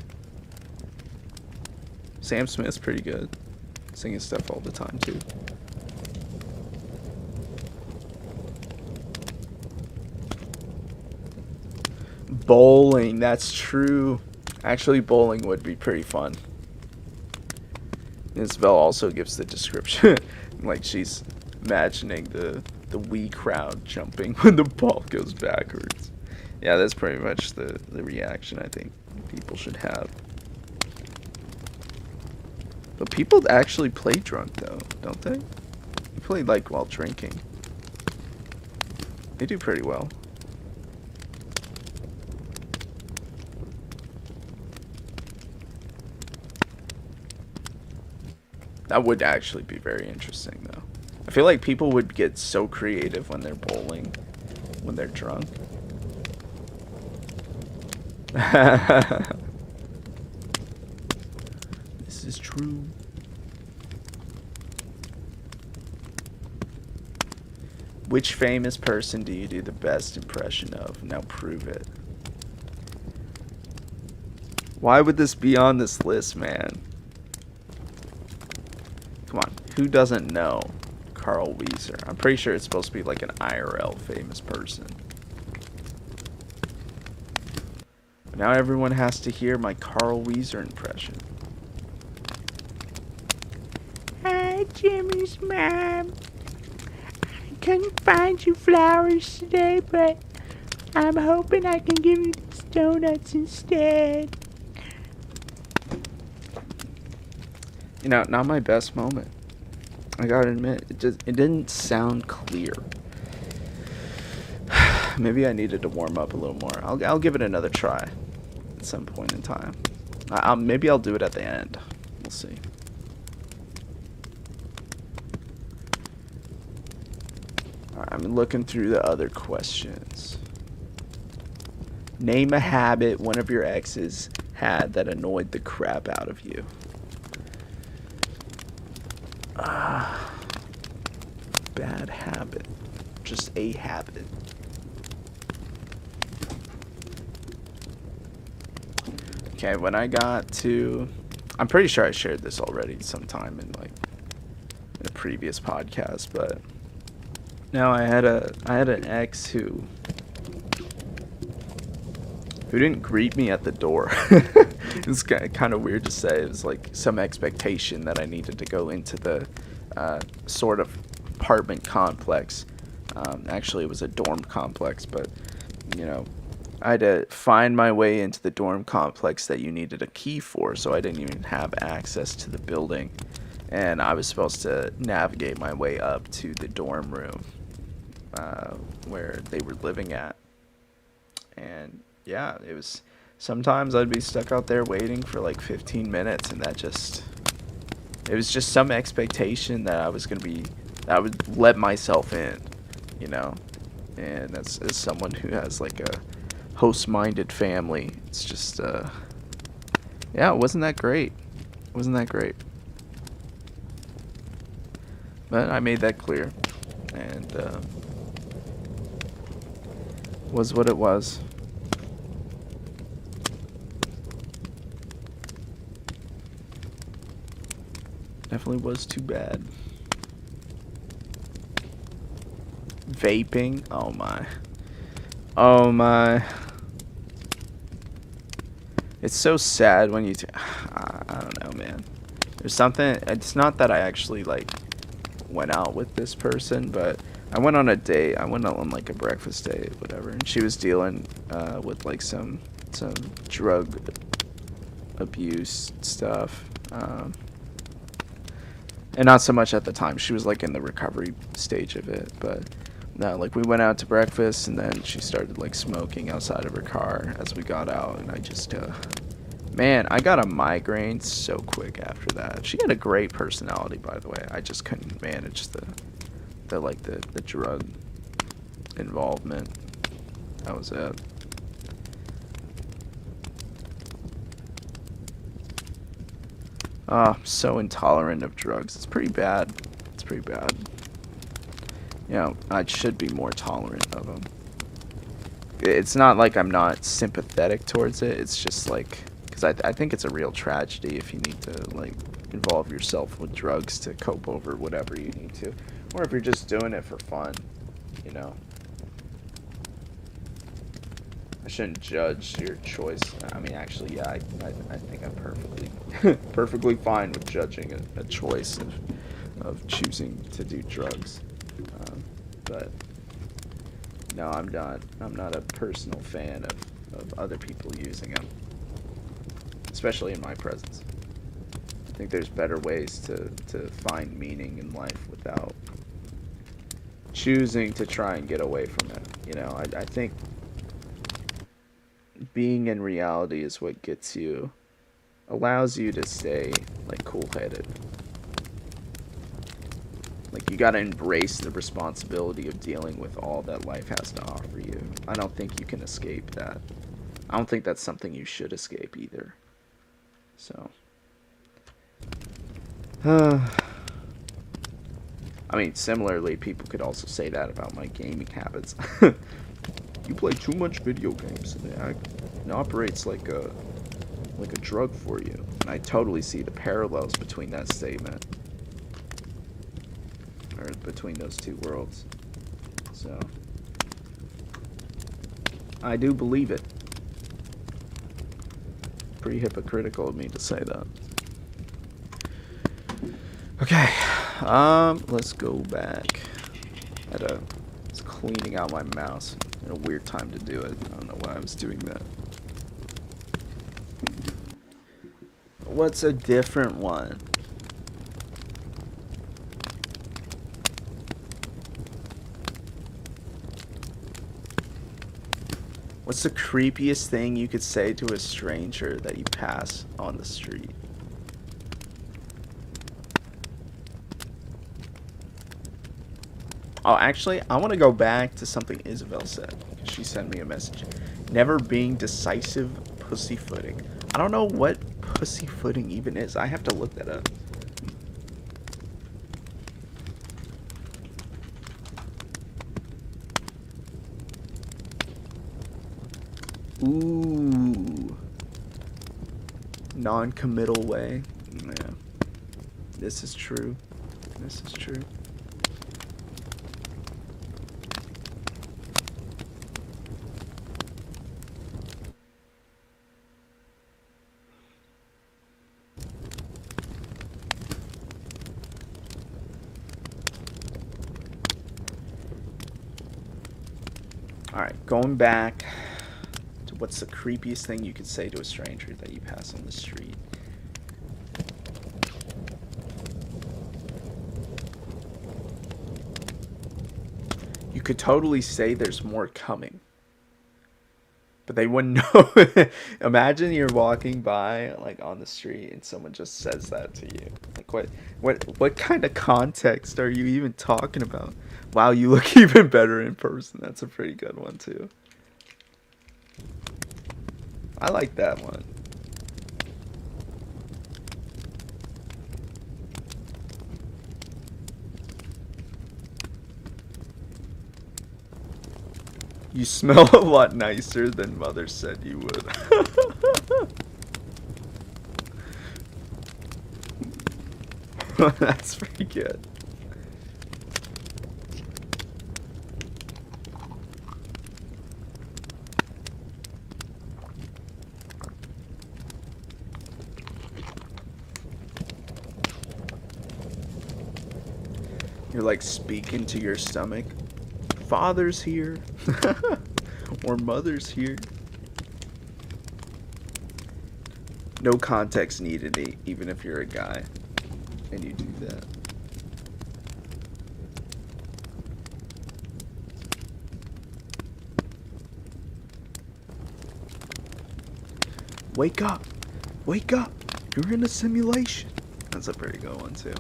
Sam Smith's pretty good. Singing stuff all the time too. Bowling, that's true. Actually, bowling would be pretty fun. Isavel also gives the description. Like she's imagining the Wii crowd jumping when the ball goes backwards. Yeah, that's pretty much the reaction I think people should have. But people actually play drunk though, don't they? They play like while drinking. They do pretty well. That would actually be very interesting though. I feel like people would get so creative when they're bowling, when they're drunk. This is true. Which famous person do you do the best impression of? Now prove it. Why would this be on this list, man? Come on, who doesn't know Carl Weezer? I'm pretty sure it's supposed to be like an IRL famous person. But now everyone has to hear my Carl Weezer impression. Hi, Jimmy's mom. I couldn't find you flowers today, but I'm hoping I can give you these donuts instead. You know, not my best moment. I gotta admit, it didn't sound clear. Maybe I needed to warm up a little more. I'll give it another try at some point in time. Maybe I'll do it at the end. We'll see. Alright, I'm looking through the other questions. Name a habit one of your exes had that annoyed the crap out of you. Bad habit. Just a habit. Okay, when I got to... I'm pretty sure I shared this already sometime in like in a previous podcast, but now I had an ex who didn't greet me at the door. It's kind of weird to say. It was like some expectation that I needed to go into the sort of apartment complex. Actually, it was a dorm complex, but, you know, I had to find my way into the dorm complex that you needed a key for, so I didn't even have access to the building. And I was supposed to navigate my way up to the dorm room where they were living at. And yeah, it was... Sometimes I'd be stuck out there waiting for like 15 minutes, and it was just some expectation that I would let myself in, you know. And as someone who has like a host-minded family, it's just, yeah, it wasn't that great. It wasn't that great. But I made that clear, and was what it was. Definitely was too bad. Vaping? Oh my. Oh my. It's so sad when you... I don't know, man. There's something... It's not that I actually, like, went out with this person, but I went on a date. I went on like a breakfast date, whatever, and she was dealing with like some drug abuse stuff. And not so much at the time. She was like in the recovery stage of it, but no, like we went out to breakfast and then she started like smoking outside of her car as we got out, and I just man, I got a migraine so quick after that. She had a great personality, by the way. I just couldn't manage the drug involvement. That was it. Oh, I'm so intolerant of drugs. It's pretty bad. It's pretty bad. You know, I should be more tolerant of them. It's not like I'm not sympathetic towards it. It's just like, because I think it's a real tragedy if you need to, like, involve yourself with drugs to cope over whatever you need to. Or if you're just doing it for fun, you know. I shouldn't judge your choice. I mean, actually, yeah, I think I'm perfectly fine with judging a choice of choosing to do drugs. But no, I'm not a personal fan of other people using them, especially in my presence. I think there's better ways to find meaning in life without choosing to try and get away from it. You know, I think being in reality is what allows you to stay, like, cool-headed. Like, you gotta embrace the responsibility of dealing with all that life has to offer you. I don't think you can escape that. I don't think that's something you should escape either. So. I mean, similarly, people could also say that about my gaming habits. You play too much video games. It operates like a drug for you. And I totally see the parallels between that statement. Or between those two worlds. So, I do believe it. Pretty hypocritical of me to say that. Okay, let's go back. I was cleaning out my mouse. A weird time to do it. I don't know why I was doing that. What's a different one? What's the creepiest thing you could say to a stranger that you pass on the street? Oh, actually, I want to go back to something Isavel said. She sent me a message. Never being decisive pussyfooting. I don't know what pussyfooting even is. I have to look that up. Ooh. Non-committal way. Yeah. This is true. This is true. Alright, going back to what's the creepiest thing you could say to a stranger that you pass on the street. You could totally say there's more coming. But they wouldn't know. Imagine you're walking by, like, on the street and someone just says that to you. Like, what kind of context are you even talking about? Wow, you look even better in person. That's a pretty good one, too. I like that one. You smell a lot nicer than Mother said you would. That's pretty good. You're like speaking to your stomach. Father's here. Or mother's here. No context needed, even if you're a guy and you do that. Wake up! Wake up! You're in a simulation. That's a pretty good one, too.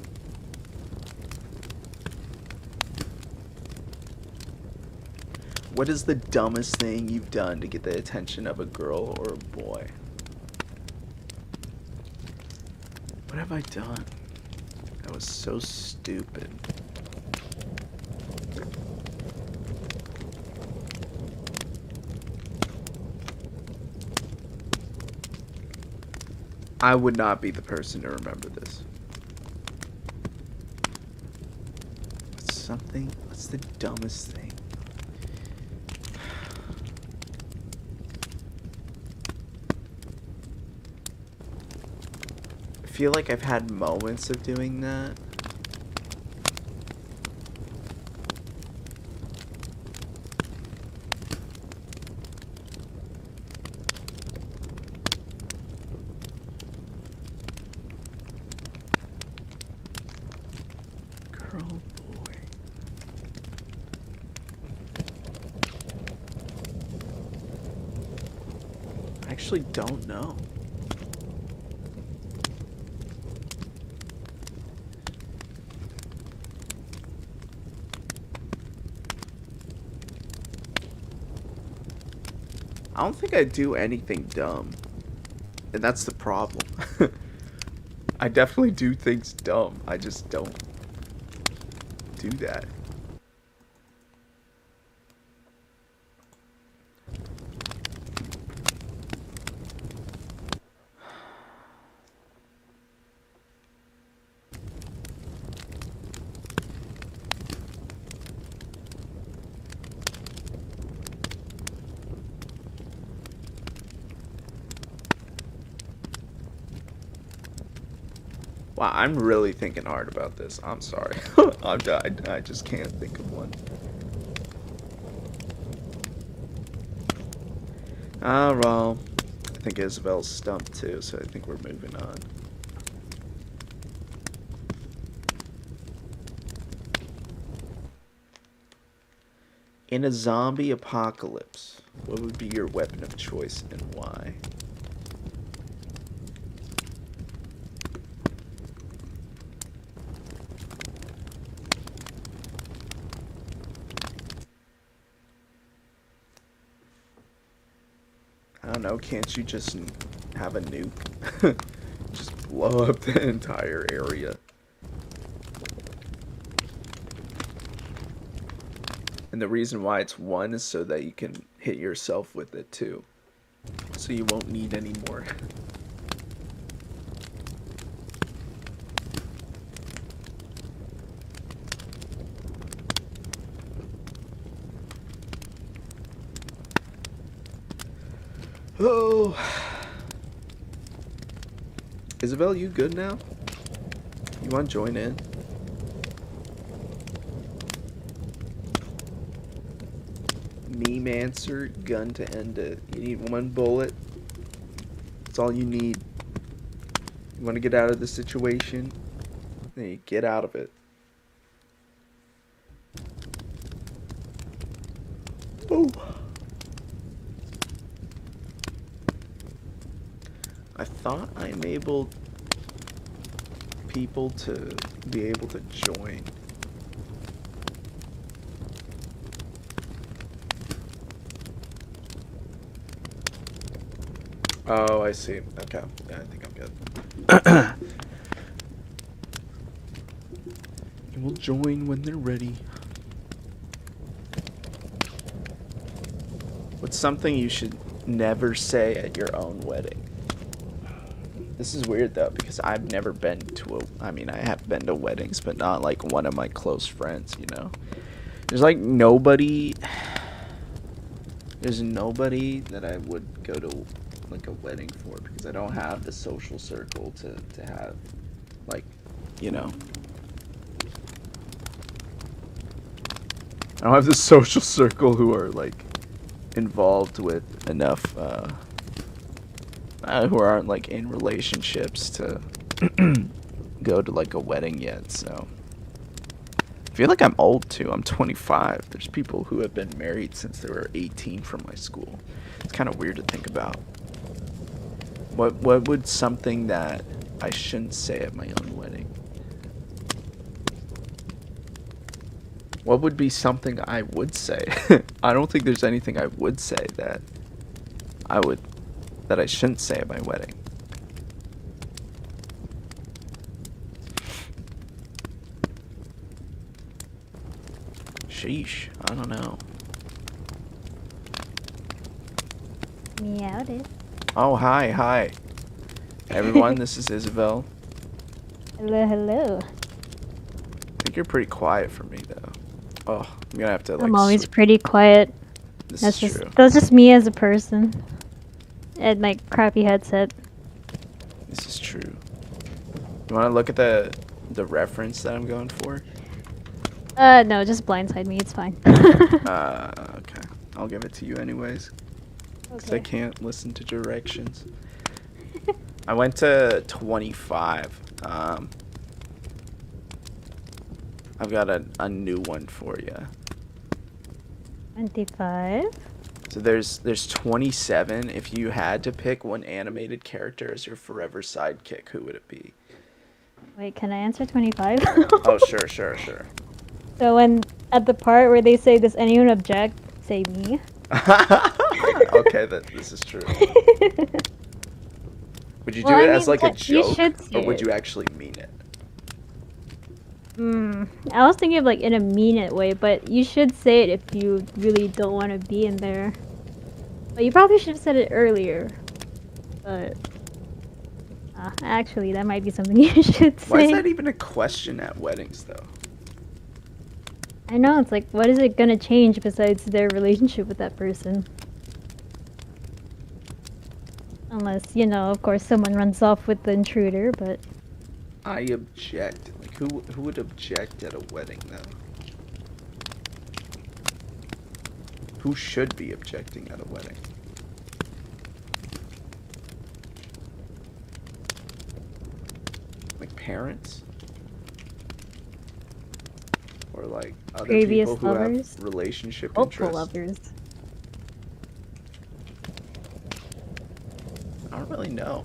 What is the dumbest thing you've done to get the attention of a girl or a boy? What have I done? That was so stupid. I would not be the person to remember this. What's the dumbest thing? I feel like I've had moments of doing that. Girl, boy. I actually don't know. I don't think I do anything dumb. And that's the problem. I definitely do things dumb. I just don't do that. Wow, I'm really thinking hard about this. I'm sorry. I just can't think of one. Ah, well, I think Isavel's stumped too, so I think we're moving on. In a zombie apocalypse, what would be your weapon of choice and why? I don't know, can't you just have a nuke? Just blow up the entire area. And the reason why it's one is so that you can hit yourself with it too. So you won't need any more. Oh. Isavel, you good now? You want to join in? Meme answer, gun to end it. You need one bullet. That's all you need. You want to get out of the situation? Then you get out of it. Oh. I thought I enabled people to be able to join. Oh, I see. Okay. Yeah, I think I'm good. And we'll join when they're ready. What's something you should never say at your own wedding? This is weird though, because I've never been to I mean, I have been to weddings, but not like one of my close friends, you know? There's like nobody, there's nobody that I would go to like a wedding for, because I don't have the social circle to have, like, you know. I don't have the social circle who are like involved with enough, who aren't like in relationships to go to like a wedding yet. So I feel like I'm old too. I'm 25. There's people who have been married since they were 18 from my school. It's kind of weird to think about. What would something that I shouldn't say at my own wedding? What would be something I would say? I don't think there's anything I would say that I would that I shouldn't say at my wedding. Sheesh, I don't know. Meowed it. Oh, hi. Everyone, this is Isavel. Hello. I think you're pretty quiet for me, though. Oh, I'm gonna have to, like... I'm always pretty quiet. This That's is just true. that's just me as a person. And my crappy headset. This is true. You wanna look at the reference that I'm going for? No, just blindside me, it's fine. Okay. I'll give it to you anyways. Because I can't listen to directions. I went to 25. I've got a new one for you. 25? So there's 27. If you had to pick one animated character as your forever sidekick, who would it be? Wait, can I answer 25? Oh, sure. So when at the part where they say, does anyone object, say me. Okay, this is true. Would you do it as like a joke, or would you actually mean it? I was thinking of like in a mean it way, but you should say it if you really don't want to be in there. But you probably should have said it earlier. But actually, that might be something you should say. Why is that even a question at weddings, though? I know, it's like, what is it gonna change besides their relationship with that person? Unless, you know, of course, someone runs off with the intruder, but... I object. Like, who would object at a wedding, though? Who should be objecting at a wedding? Like, parents? Or, like, other previous people who lovers? have relationship Hopeful interests? lovers. I don't really know.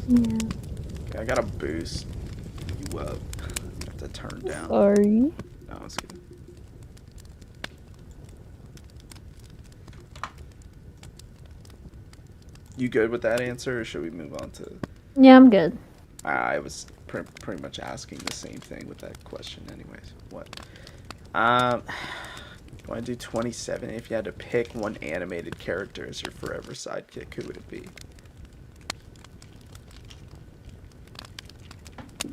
Yeah. Okay, I got a boost you up. I have to turn down. Sorry. No, it's good. You good with that answer, or should we move on to... Yeah, I'm good. I was pretty much asking the same thing with that question anyways. What? Want to do 27? If you had to pick one animated character as your forever sidekick, who would it be?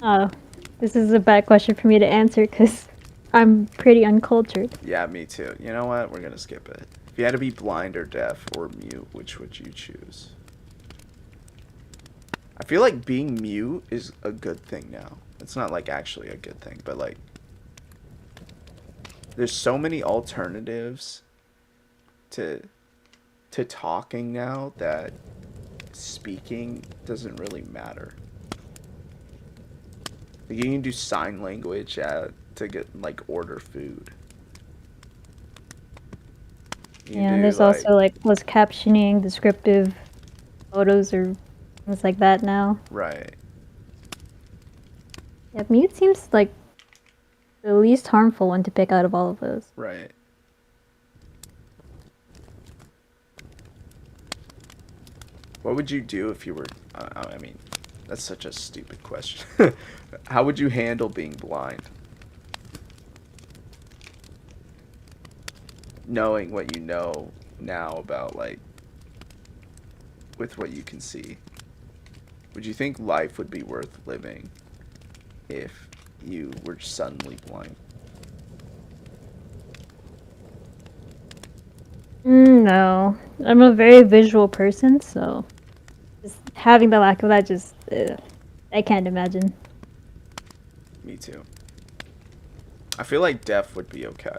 Oh, this is a bad question for me to answer because I'm pretty uncultured. Yeah, me too. You know what? We're gonna skip it. If you had to be blind or deaf or mute, which would you choose? I feel like being mute is a good thing now. It's not like actually a good thing, but like there's so many alternatives to talking now that speaking doesn't really matter. Like you can do sign language to get like order food. Yeah, and there's also like closed captioning, descriptive photos or things like that now. Right. Yeah, mute seems like the least harmful one to pick out of all of those. Right. What would you do if you were... I mean, that's such a stupid question. How would you handle being blind? Knowing what you know now about, like, with what you can see. Would you think life would be worth living if you were suddenly blind? No. I'm a very visual person, so just having the lack of that just... I can't imagine. Me too. I feel like deaf would be okay.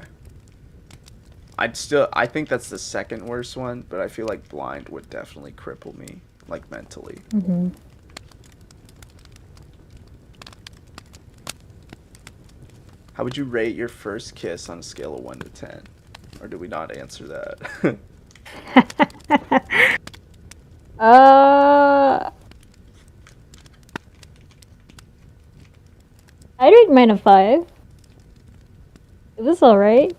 I think that's the second worst one, but I feel like blind would definitely cripple me, like mentally. Mm-hmm. How would you rate your first kiss on a scale of 1 to 10? Or do we not answer that? uh, I'd rate mine a 5. It was alright.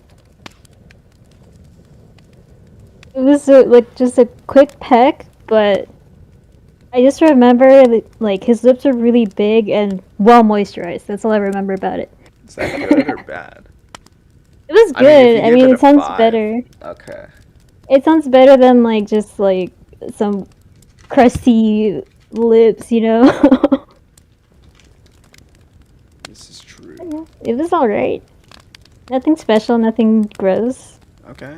It was like just a quick peck, but I just remember like his lips were really big and well moisturized. That's all I remember about it. Is that good or bad? It was I mean, if good. you I give mean, it it a sounds 5, better. okay. It sounds better than like just like some crusty lips, you know? This is true. Yeah, it was alright. Nothing special, nothing gross. Okay.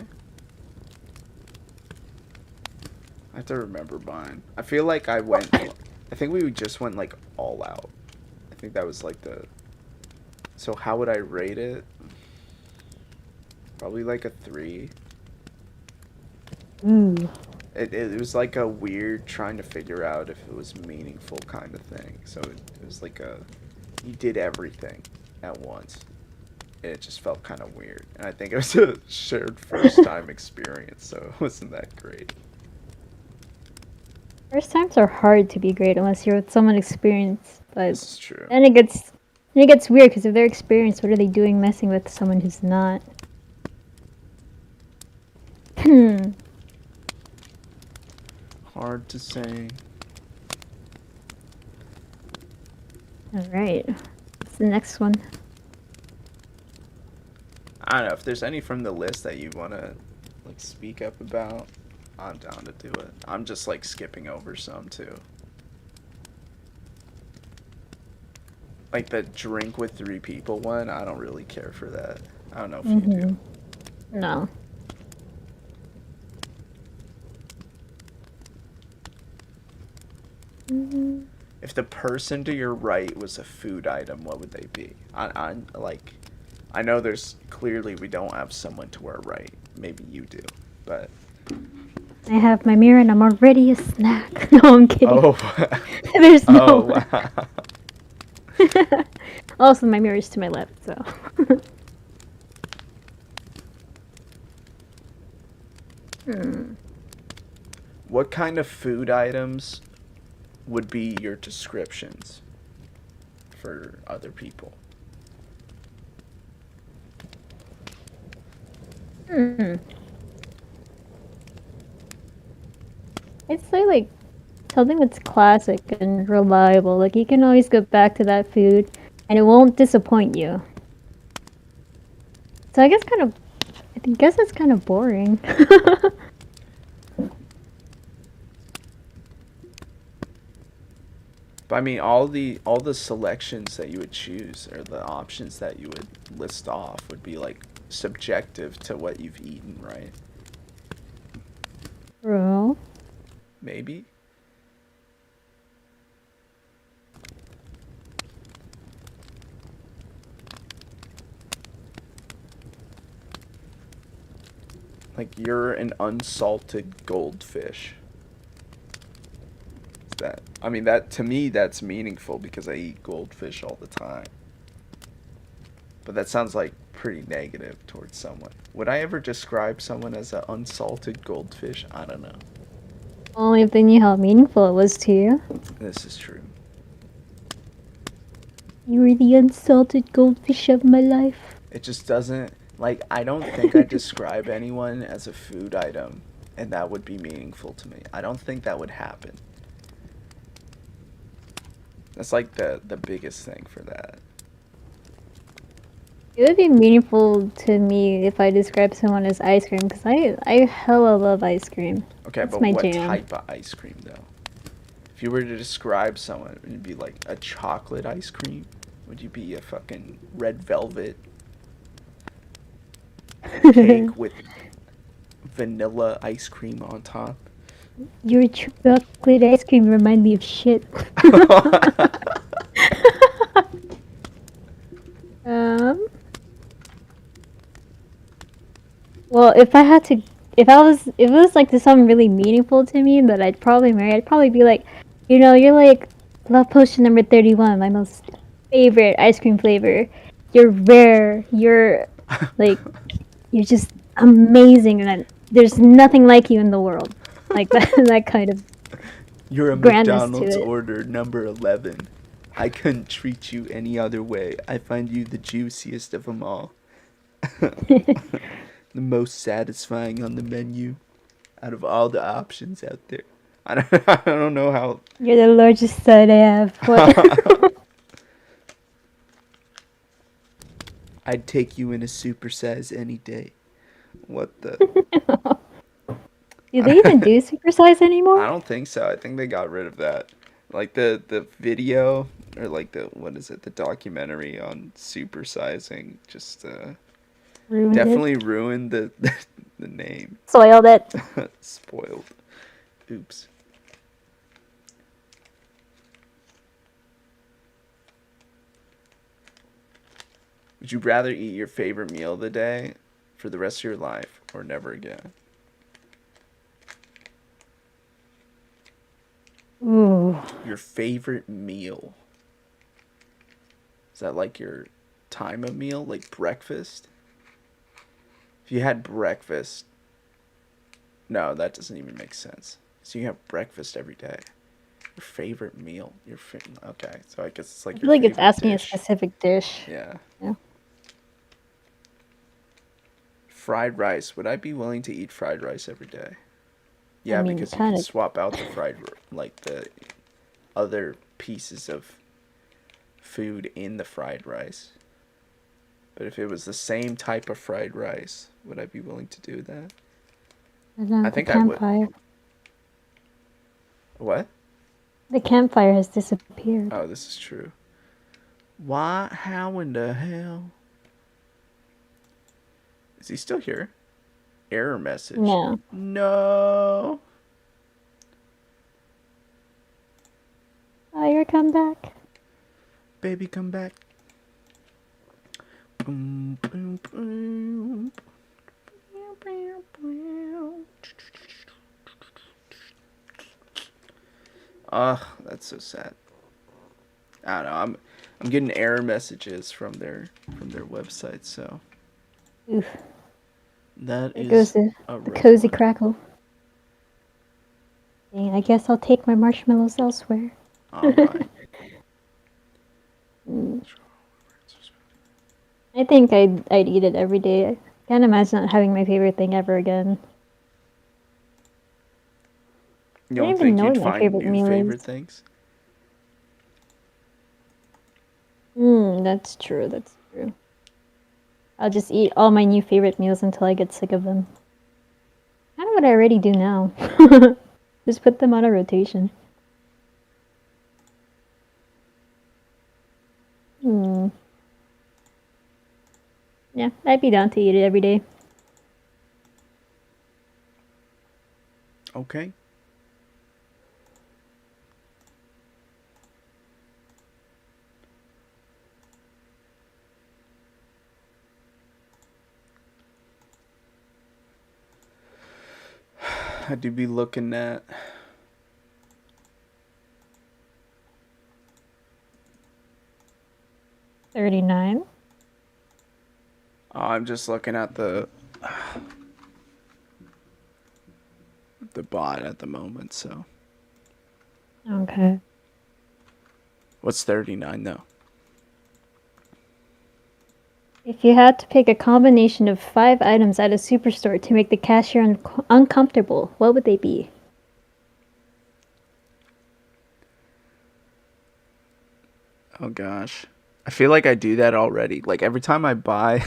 I have to remember mine. I feel like I think we just went like all out. I think that was like the. So how would I rate it? Probably like a 3. Ooh. It was like a weird trying to figure out if it was meaningful kind of thing. So it was like you did everything at once. And it just felt kind of weird. And I think it was a shared first time experience, so it wasn't that great. First times are hard to be great unless you're with someone experienced, but This is true. then it gets weird because if they're experienced, what are they doing messing with someone who's not? Hmm. Hard to say. Alright. What's the next one? I don't know if there's any from the list that you want to like speak up about. I'm down to do it. I'm just like skipping over some too. Like the drink with 3 people one, I don't really care for that. I don't know if you do. No. If the person to your right was a food item, what would they be? I know there's clearly we don't have someone to our right. Maybe you do, but I have my mirror and I'm already a snack. No, I'm kidding. oh, There's no oh one. wow. Also, my mirror is to my left, so. What kind of food items would be your descriptions for other people? I'd say like something that's classic and reliable. Like you can always go back to that food and it won't disappoint you. So I guess it's kind of boring. But I mean, all the selections that you would choose or the options that you would list off would be like subjective to what you've eaten, right? Bro. Maybe. Like you're an unsalted goldfish. That I mean that to me that's meaningful because I eat goldfish all the time. But that sounds like pretty negative towards someone. Would I ever describe someone as an unsalted goldfish? I don't know. Only if they knew how meaningful it was to you. This is true. You were the unsalted goldfish of my life. It just doesn't like I don't think I describe anyone as a food item and that would be meaningful to me. I don't think that would happen. That's like the biggest thing for that. It would be meaningful to me if I describe someone as ice cream because I hella love ice cream. Okay, That's but my what jam. type of ice cream though? If you were to describe someone, would it be like a chocolate ice cream? Would you be a fucking red velvet cake with vanilla ice cream on top? Your chocolate ice cream remind me of shit. Well, if it was like something really meaningful to me that I'd probably marry, I'd probably be like, you're like love potion number 31, my most favorite ice cream flavor. You're rare. Like you're just amazing, and there's nothing like you in the world. Like that, that kind of You're a grandness to McDonald's it. order number 11. I couldn't treat you any other way. I find you the juiciest of them all. The most satisfying on the menu out of all the options out there. I don't know how. You're the largest side I have. What? I'd take you in a supersize any day. What the? Do they even do supersize I anymore? don't think so. I think they got rid of that. Like the video or like the what is it? The documentary on supersizing just Ruined it. definitely ruined the name. Soiled it. Spoiled. Oops. Would you rather eat your favorite meal of the day for the rest of your life or never again? Ooh. Your favorite meal. Is that like your time of meal? Like breakfast? If you had breakfast. No, that doesn't even make sense. So you have breakfast every day. Your favorite meal. Okay, so I guess it's I like feel your like it's favorite asking a dish. specific dish. Yeah. Yeah. Fried rice. Would I be willing to eat fried rice every day? I Yeah, mean, because you can kind of. swap out the like the other pieces of food in the fried rice. But if it was the same type of fried rice, would I be willing to do that? I don't I know, the think I would. campfire. What? The campfire has disappeared. Oh, this is true. Why? How in the hell? Is he still here? Error message. No. No. Oh, your comeback. Baby, come back. Boom, boom, boom. Ugh, that's so sad. I don't know. I'm getting error messages from their website, so Oof. that There goes is a the rough cozy one. crackle. Dang, I guess I'll take my marshmallows elsewhere. All right. Mm, I think I'd eat it every day. I can't imagine not having my favorite thing ever again. You I don't don't even think know you'd what my find favorite new meal favorite is. things? That's true. That's true. I'll just eat all my new favorite meals until I get sick of them. Kind of what I already do now. Just put them on a rotation. Hmm. Yeah, I'd be down to eat it every day. Okay. I do be looking at. 39. I'm just looking at the bot at the moment. So Okay. what's 39 though? If you had to pick a combination of 5 items at a superstore to make the cashier uncomfortable, what would they be? Oh gosh, I feel like I do that already. Like every time I buy,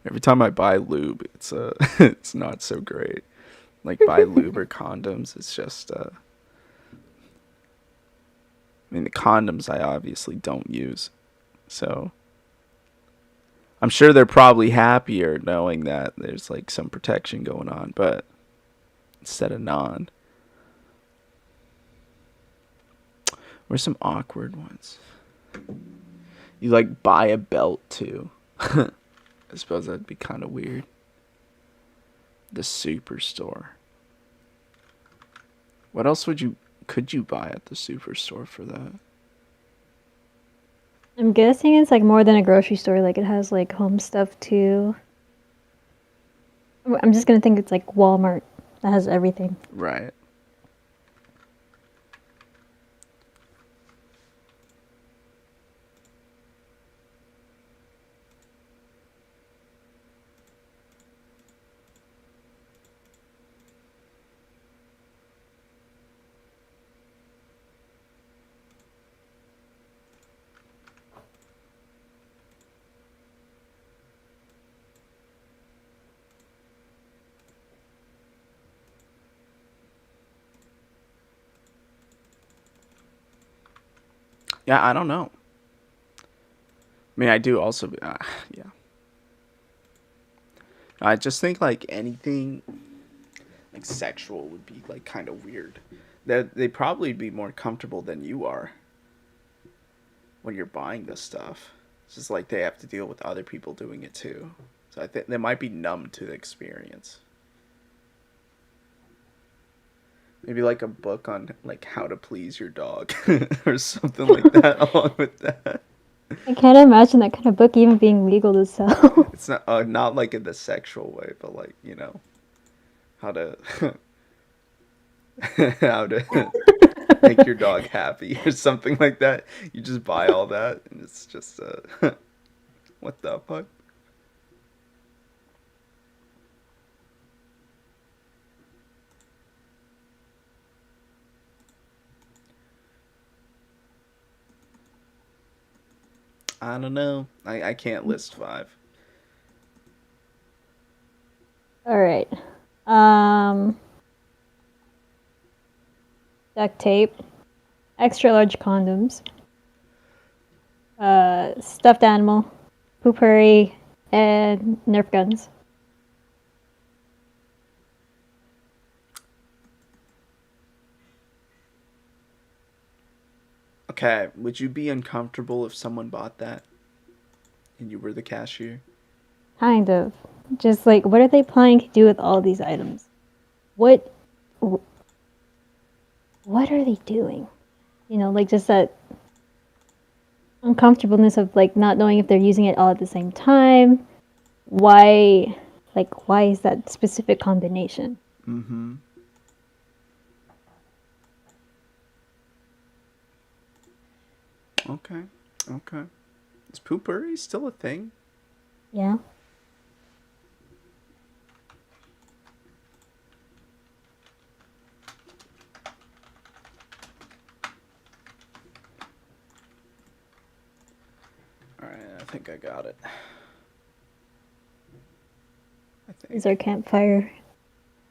every time I buy lube, it's it's not so great. Like buy lube or condoms, it's just I mean the condoms I obviously don't use, so I'm sure they're probably happier knowing that there's like some protection going on, but instead of non. Where's some awkward ones? You like buy a belt too. I suppose that'd be kind of weird. The superstore. What else could you buy at the superstore for that? I'm guessing it's like more than a grocery store. Like it has like home stuff too. I'm just gonna think it's like Walmart that has everything. Right. Yeah, I don't know. I mean, I do also. Yeah. I just think like anything like sexual would be like kind of weird. They'd probably be more comfortable than you are when you're buying this stuff. It's just like they have to deal with other people doing it too. So I think they might be numb to the experience. Maybe like a book on like how to please your dog or something like that along with that. I can't imagine that kind of book even being legal to sell. It's not like in the sexual way, but like, you know, how to how to make your dog happy or something like that. You just buy all that and it's just what the fuck? I don't know. I can't list five. All right. Um, duct tape, extra large condoms, stuffed animal, poopery, and Nerf guns. Okay, would you be uncomfortable if someone bought that and you were the cashier? Kind of. Just like, what are they planning to do with all these items? What, what are they doing? You know, like just that uncomfortableness of like not knowing if they're using it all at the same time. Why, like, why is that specific combination? Mm-hmm. Okay. Okay. Is poopery still a thing? Yeah. Alright, I think I got it. I Is think. our campfire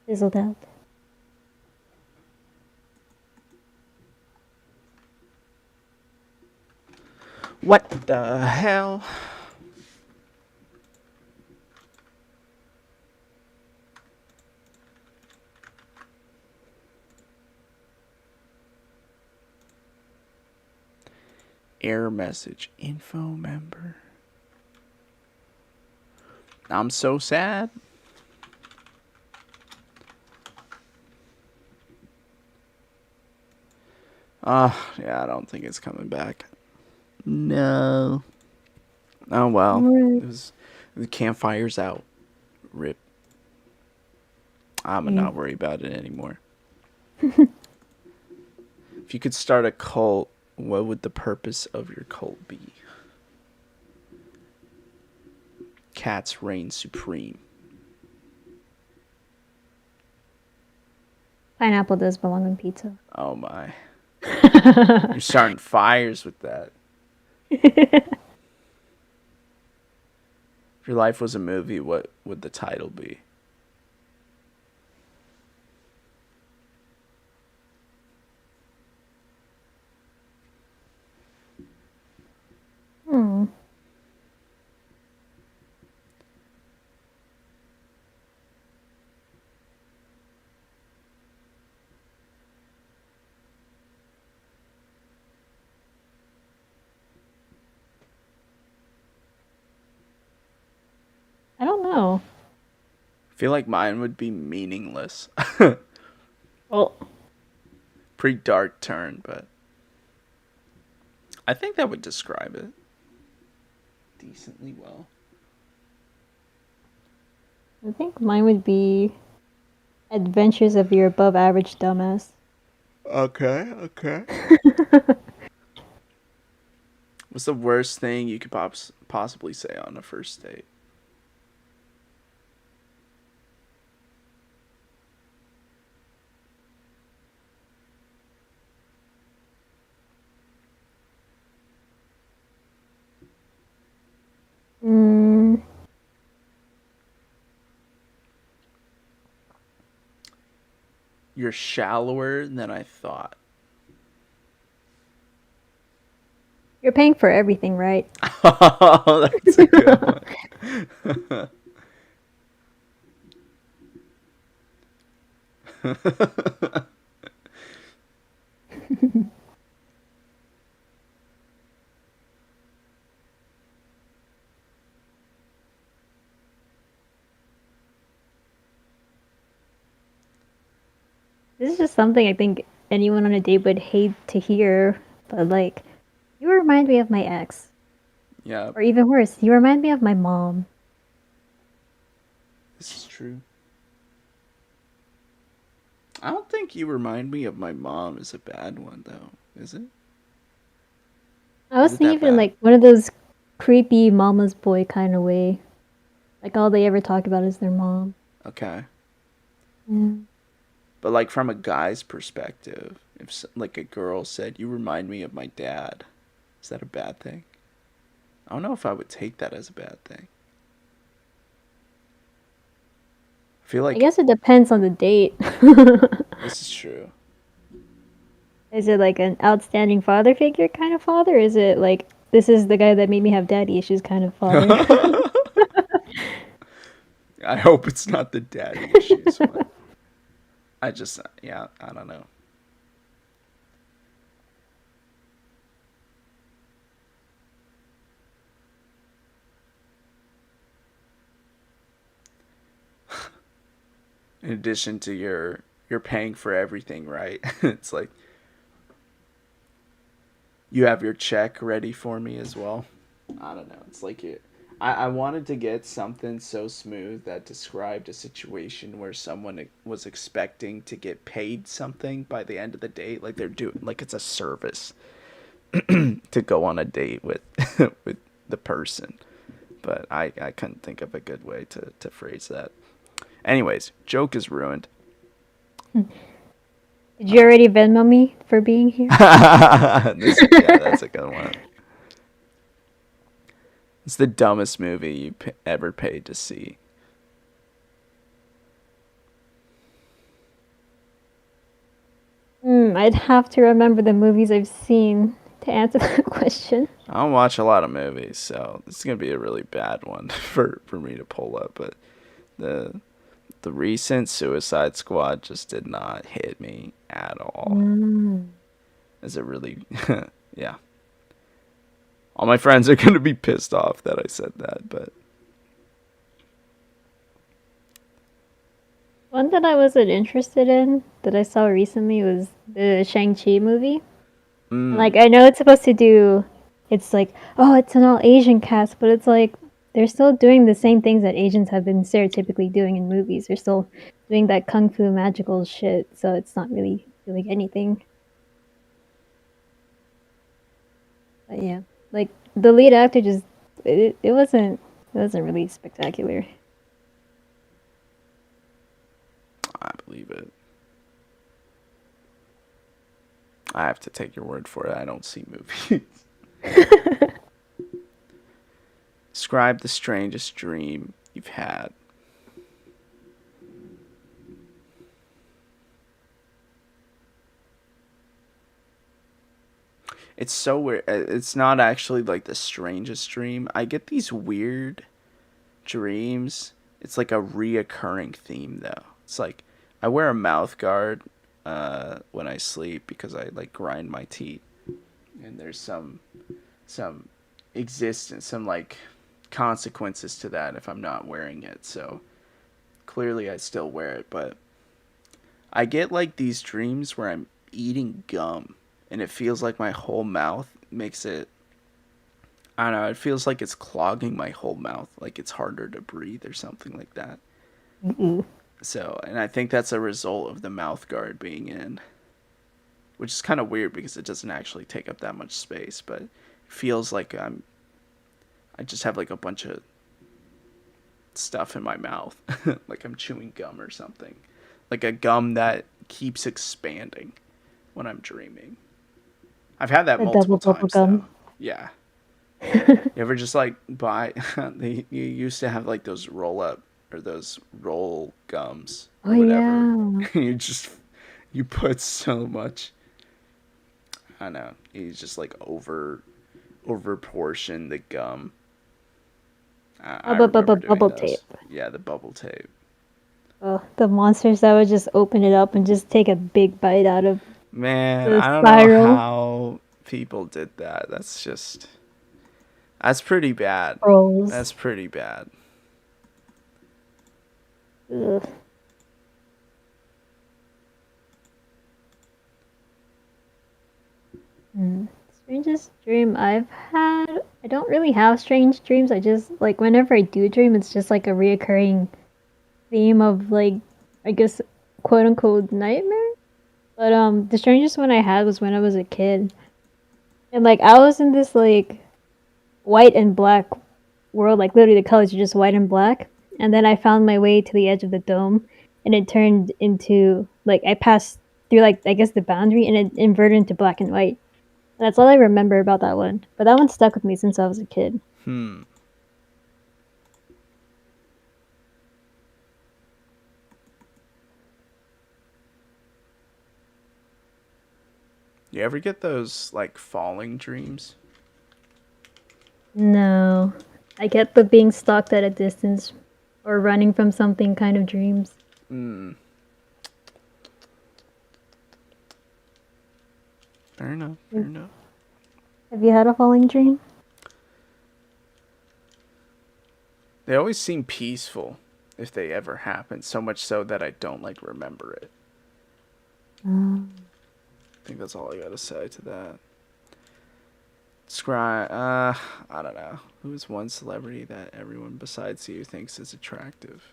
fizzled out? What the hell? Error message. Info member. I'm so sad. Yeah, I don't think it's coming back. No. Oh well. Right. It was the campfire's out. Rip. I'm Mm. not worry about it anymore. If you could start a cult, what would the purpose of your cult be? Cats reign supreme. Pineapple does belong on pizza. Oh my. You're starting fires with that. If your life was a movie, what would the title be? Hmm. I don't know. feel like mine would be meaningless. Well, Pretty dark turn, but I think that would describe it decently well. I think mine would be Adventures of Your Above Average Dumbass. Okay, okay. What's the worst thing you could possibly say on a first date? Mm, You're shallower than I thought. you're paying for everything, right? Oh, that's a good one. This is just something I think anyone on a date would hate to hear, but like, you remind me of my ex. Yeah, Or even worse, you remind me of my mom. this is true. I don't think you remind me of my mom is a bad one though, is it? I Is was it that thinking bad? like one of those creepy mama's boy kind of way. Like all they ever talk about is their mom. Okay. Yeah. But like from a guy's perspective, if like a girl said, "You remind me of my dad," is that a bad thing? I don't know if I would take that as a bad thing. I feel I like guess it depends on the date. this is true. Is it like an outstanding father figure kind of father? Is it like this is the guy that made me have daddy issues kind of father? I hope it's not the daddy issues one. I just, yeah, I don't know. In addition to you're paying for everything, right? It's like you have your check ready for me as well. I don't know. It's like it. I wanted to get something so smooth that described a situation where someone was expecting to get paid something by the end of the date, like they're doing, like it's a service to go on a date with with the person. But I couldn't think of a good way to phrase that. Anyways, joke is ruined. Did you already Venmo me for being here? Yeah, that's a good one. It's the dumbest movie you ever paid to see. I'd have to remember the movies I've seen to answer that question. I don't watch a lot of movies, so this is gonna be a really bad one for me to pull up. But the the recent Suicide Squad just did not hit me at all. Mm. Is it really? Yeah. All my friends are gonna be pissed off that I said that, but One that I wasn't interested in that I saw recently was the Shang-Chi movie. And like I know it's supposed to do it's like, oh, it's an all Asian cast, but it's like they're still doing the same things that Asians have been stereotypically doing in movies. They're still doing that kung fu magical shit, so it's not really doing anything. But yeah. Like the lead actor just it wasn't really spectacular. I believe it. I have to take your word for it. I don't see movies. Describe the strangest dream you've had. It's so weird. It's not actually like the strangest dream. I get these weird dreams. It's like a reoccurring theme though. It's like I wear a mouth guard when I sleep because I like grind my teeth, and there's some existence, some like consequences to that if I'm not wearing it. So clearly I still wear it, but I get like these dreams where I'm eating gum and it feels like my whole mouth makes it. I don't know, it feels like it's clogging my whole mouth, like it's harder to breathe or something like that. Mm-mm. So, and I think that's a result of the mouth guard being in, which is kind of weird because it doesn't actually take up that much space, but it feels like I just have like a bunch of stuff in my mouth, like I'm chewing gum or something, like a gum that keeps expanding when I'm dreaming. I've had that The double multiple bubble times though. gum. Yeah. You ever just like buy? You used to have like those roll up or those roll gums Oh or whatever. yeah. you just you put so much. I don't know. You just like over portion the gum. I remember doing Bubble tape. those. Yeah, the bubble tape. Oh, the monsters that would just open it up and just take a big bite out of Man, the I don't know spiral how people did that. That's pretty bad. rolls. That's pretty bad. Ugh. Hmm. Strangest dream I've had. I don't really have strange dreams. I just like whenever I do dream, it's just like a reoccurring theme of like, I guess, quote unquote nightmare. But the strangest one I had was when I was a kid, and like I was in this like white and black world. Like literally, the colors are just white and black. And then I found my way to the edge of the dome, and it turned into like I passed through like I guess the boundary, and it inverted into black and white. And that's all I remember about that one. But that one stuck with me since I was a kid. Hmm. You ever get those like falling dreams? No, I get the being stalked at a distance or running from something kind of dreams. Hmm. Fair enough. Fair enough. Have you had a falling dream? They always seem peaceful if they ever happen. So much so that I don't like remember it. Um, I think that's all I gotta say to that. Describe. I don't know. Who is one celebrity that everyone besides you thinks is attractive?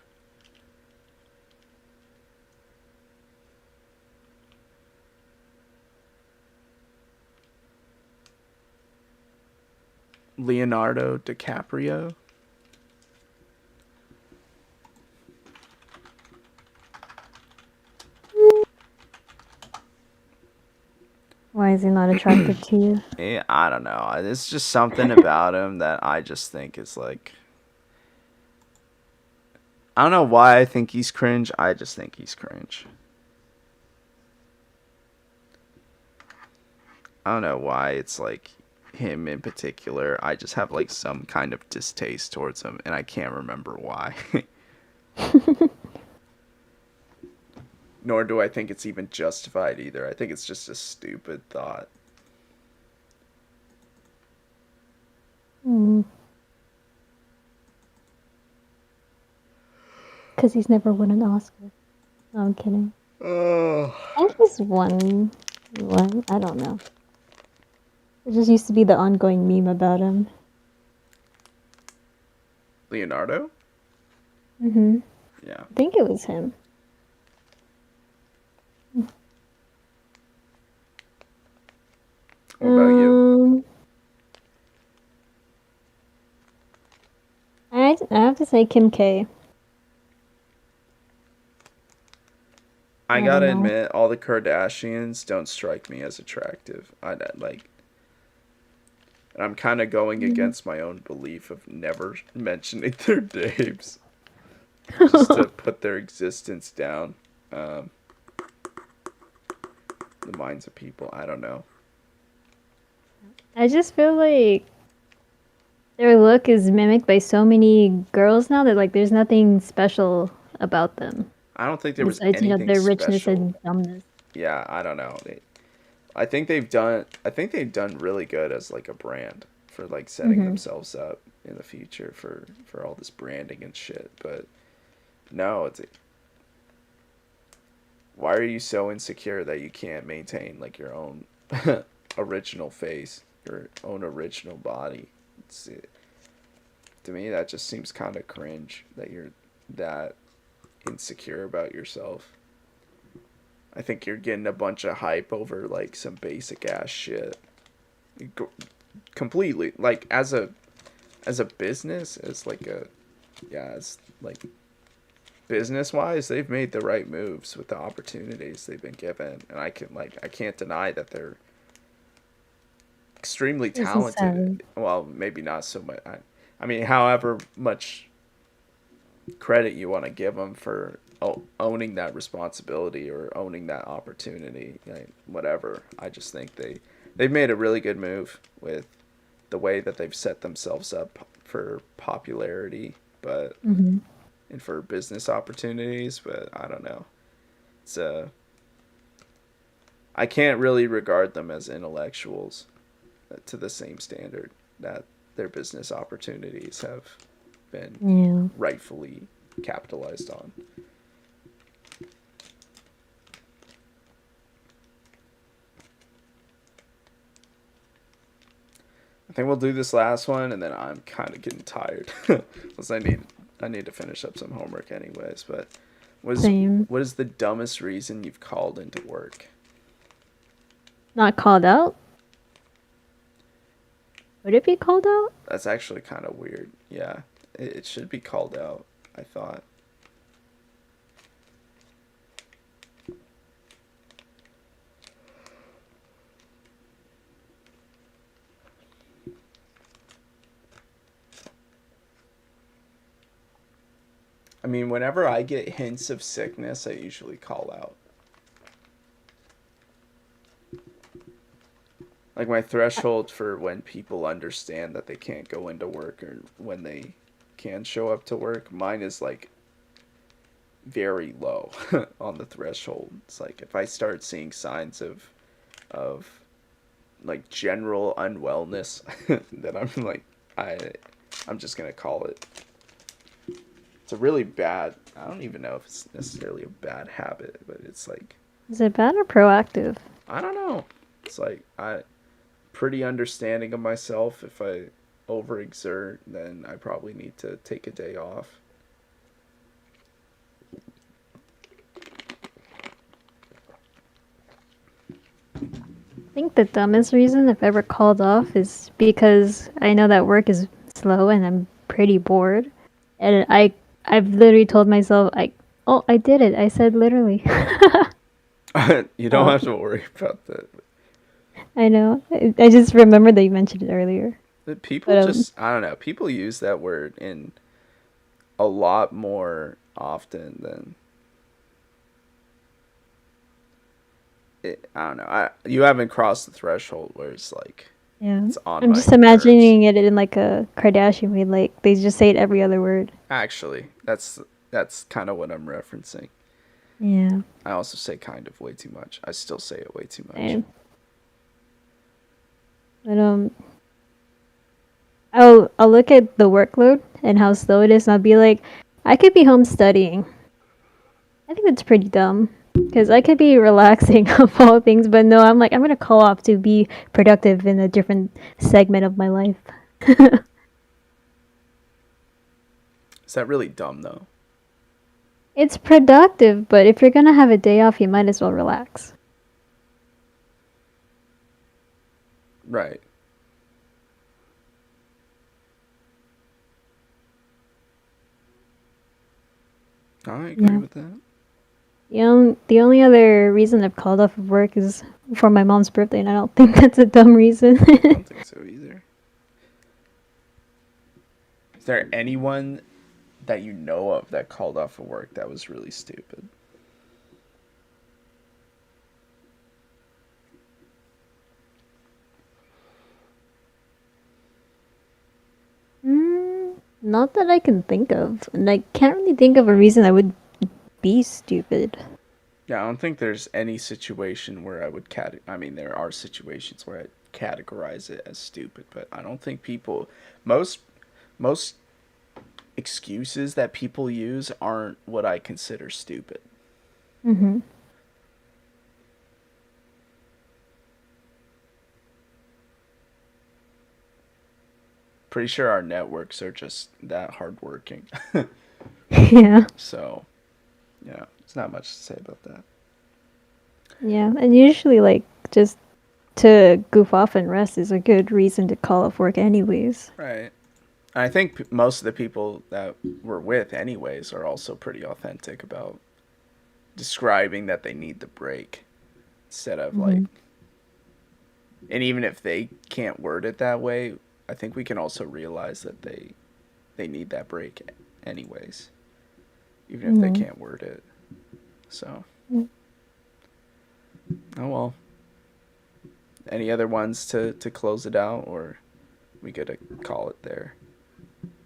Leonardo DiCaprio. why is he not attracted to you? I don't know. It's just something about him that I just think is like. I don't know why I think he's cringe. I just think he's cringe. I don't know why it's like him in particular. I just have like some kind of distaste towards him, and I can't remember why. Nor do I think it's even justified either. I think it's just a stupid thought. Because he's never won an Oscar. No, I'm kidding. Oh. I just won one. I don't know. It just used to be the ongoing meme about him. Leonardo? Mm-hmm. Yeah. I think it was him. What about you? I have to say Kim K. I I don't gotta know. admit, all the Kardashians don't strike me as attractive. And I'm kind of going against my own belief of never mentioning their names, just to put their existence down. Um, the minds of people. I don't know. I just feel like their look is mimicked by so many girls now that like there's nothing special about them I don't think there was besides anything their richness special. and dumbness. Yeah, I don't know. I think they've done. I think they've done really good as like a brand for like setting Mm-hmm. themselves up in the future for all this branding and shit. But No, it's why are you so insecure that you can't maintain like your own original face, your own original body? It's, to me, that just seems kind of cringe that you're that insecure about yourself. I think you're getting a bunch of hype over like some basic ass shit. Completely like as a business, as like a yeah, as like business wise, they've made the right moves with the opportunities they've been given, and I can't deny that they're extremely This is talented. sad. Well, maybe not so much. I mean, however much credit you want to give them for owning that responsibility or owning that opportunity, like, whatever. I just think they've made a really good move with the way that they've set themselves up for popularity, but Hmm. and for business opportunities. But I don't know. It's I can't really regard them as intellectuals to the same standard that their business opportunities have been Yeah. rightfully capitalized on. I think we'll do this last one, and then I'm kind of getting tired because I need to finish up some homework anyways. But Same. what is the dumbest reason you've called into work? Not called out? Would it be called out? That's actually kind of weird. Yeah, it should be called out, I thought. I mean, whenever I get hints of sickness, I usually call out. Like my threshold for when people understand that they can't go into work or when they can show up to work, mine is like very low on the threshold. It's like if I start seeing signs of like general unwellness, then I'm like I I'm just gonna call it. It's a really bad. I don't even know if it's necessarily a bad habit, but it's like Is it bad or proactive? I don't know. It's like I pretty understanding of myself. If I overexert, then I probably need to take a day off. I think the dumbest reason I've ever called off is because I know that work is slow and I'm pretty bored. And I've literally told myself oh, I did it. I said literally. You don't Oh, have to worry about that. I know. I just remembered that you mentioned it earlier. But people But just I don't know. People use that word in a lot more often than I don't know. You haven't crossed the threshold where it's like yeah. it's on I'm my just nerves. imagining it in like a Kardashian way, like they just say it every other word. Actually, that's kind of what I'm referencing. Yeah. I also say kind of way too much. I still say it way too much. Same. But I'll look at the workload and how slow it is, and I'll be like, I could be home studying. I think that's pretty dumb. Because I could be relaxing of all things, but no, I'm like, I'm gonna call off to be productive in a different segment of my life. Is that really dumb though? It's productive, but if you're gonna have a day off, you might as well relax. Right. I agree Yeah. with that. The only other reason I've called off of work is for my mom's birthday, and I don't think that's a dumb reason. I don't think so either. Is there anyone that you know of that called off of work that was really stupid? Not that I can think of, and I can't really think of a reason I would be stupid. Yeah, I don't think there's any situation where I would I mean, there are situations where I categorize it as stupid, but I don't think people most most excuses that people use aren't what I consider stupid. Mhm. Pretty sure our networks are just that hardworking. Yeah. So, yeah, there's not much to say about that. Yeah. And usually, like, just to goof off and rest is a good reason to call off work, anyways. Right. I think most of the people that we're with, anyways, are also pretty authentic about describing that they need the break instead of like, Mhm. and even if they can't word it that way, I think we can also realize that they need that break anyways, even if they Mhm. can't word it. So, Mm. oh well. Any other ones to close it out, or we good to call it there?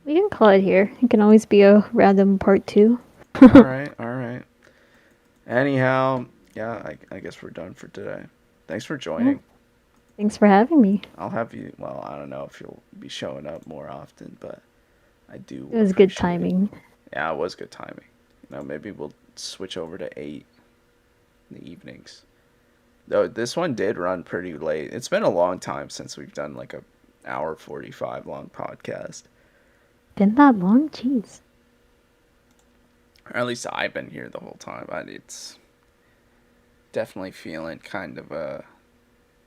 We can call it here. It can always be a random part two. All right, all right. Anyhow, yeah, I guess we're done for today. Thanks for Yeah. joining. Thanks for having me. I'll have you. Well, I don't know if you'll be showing up more often, but I do It was good appreciate. timing. Yeah, it was good timing. Maybe we'll switch over to 8 in the evenings. Though this one did run pretty late. It's been a long time since we've done like a hour 45 long podcast. Been that long? Jeez. Or at least I've been here the whole time. It's definitely feeling kind of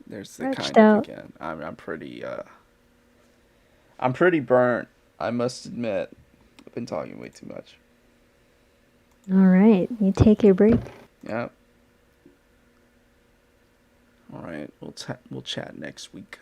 there's the Stretched kind of out. again. I'm pretty burnt. I must admit. I've been talking way too much. All right. You take your break. Yep. All right. We'll chat next week.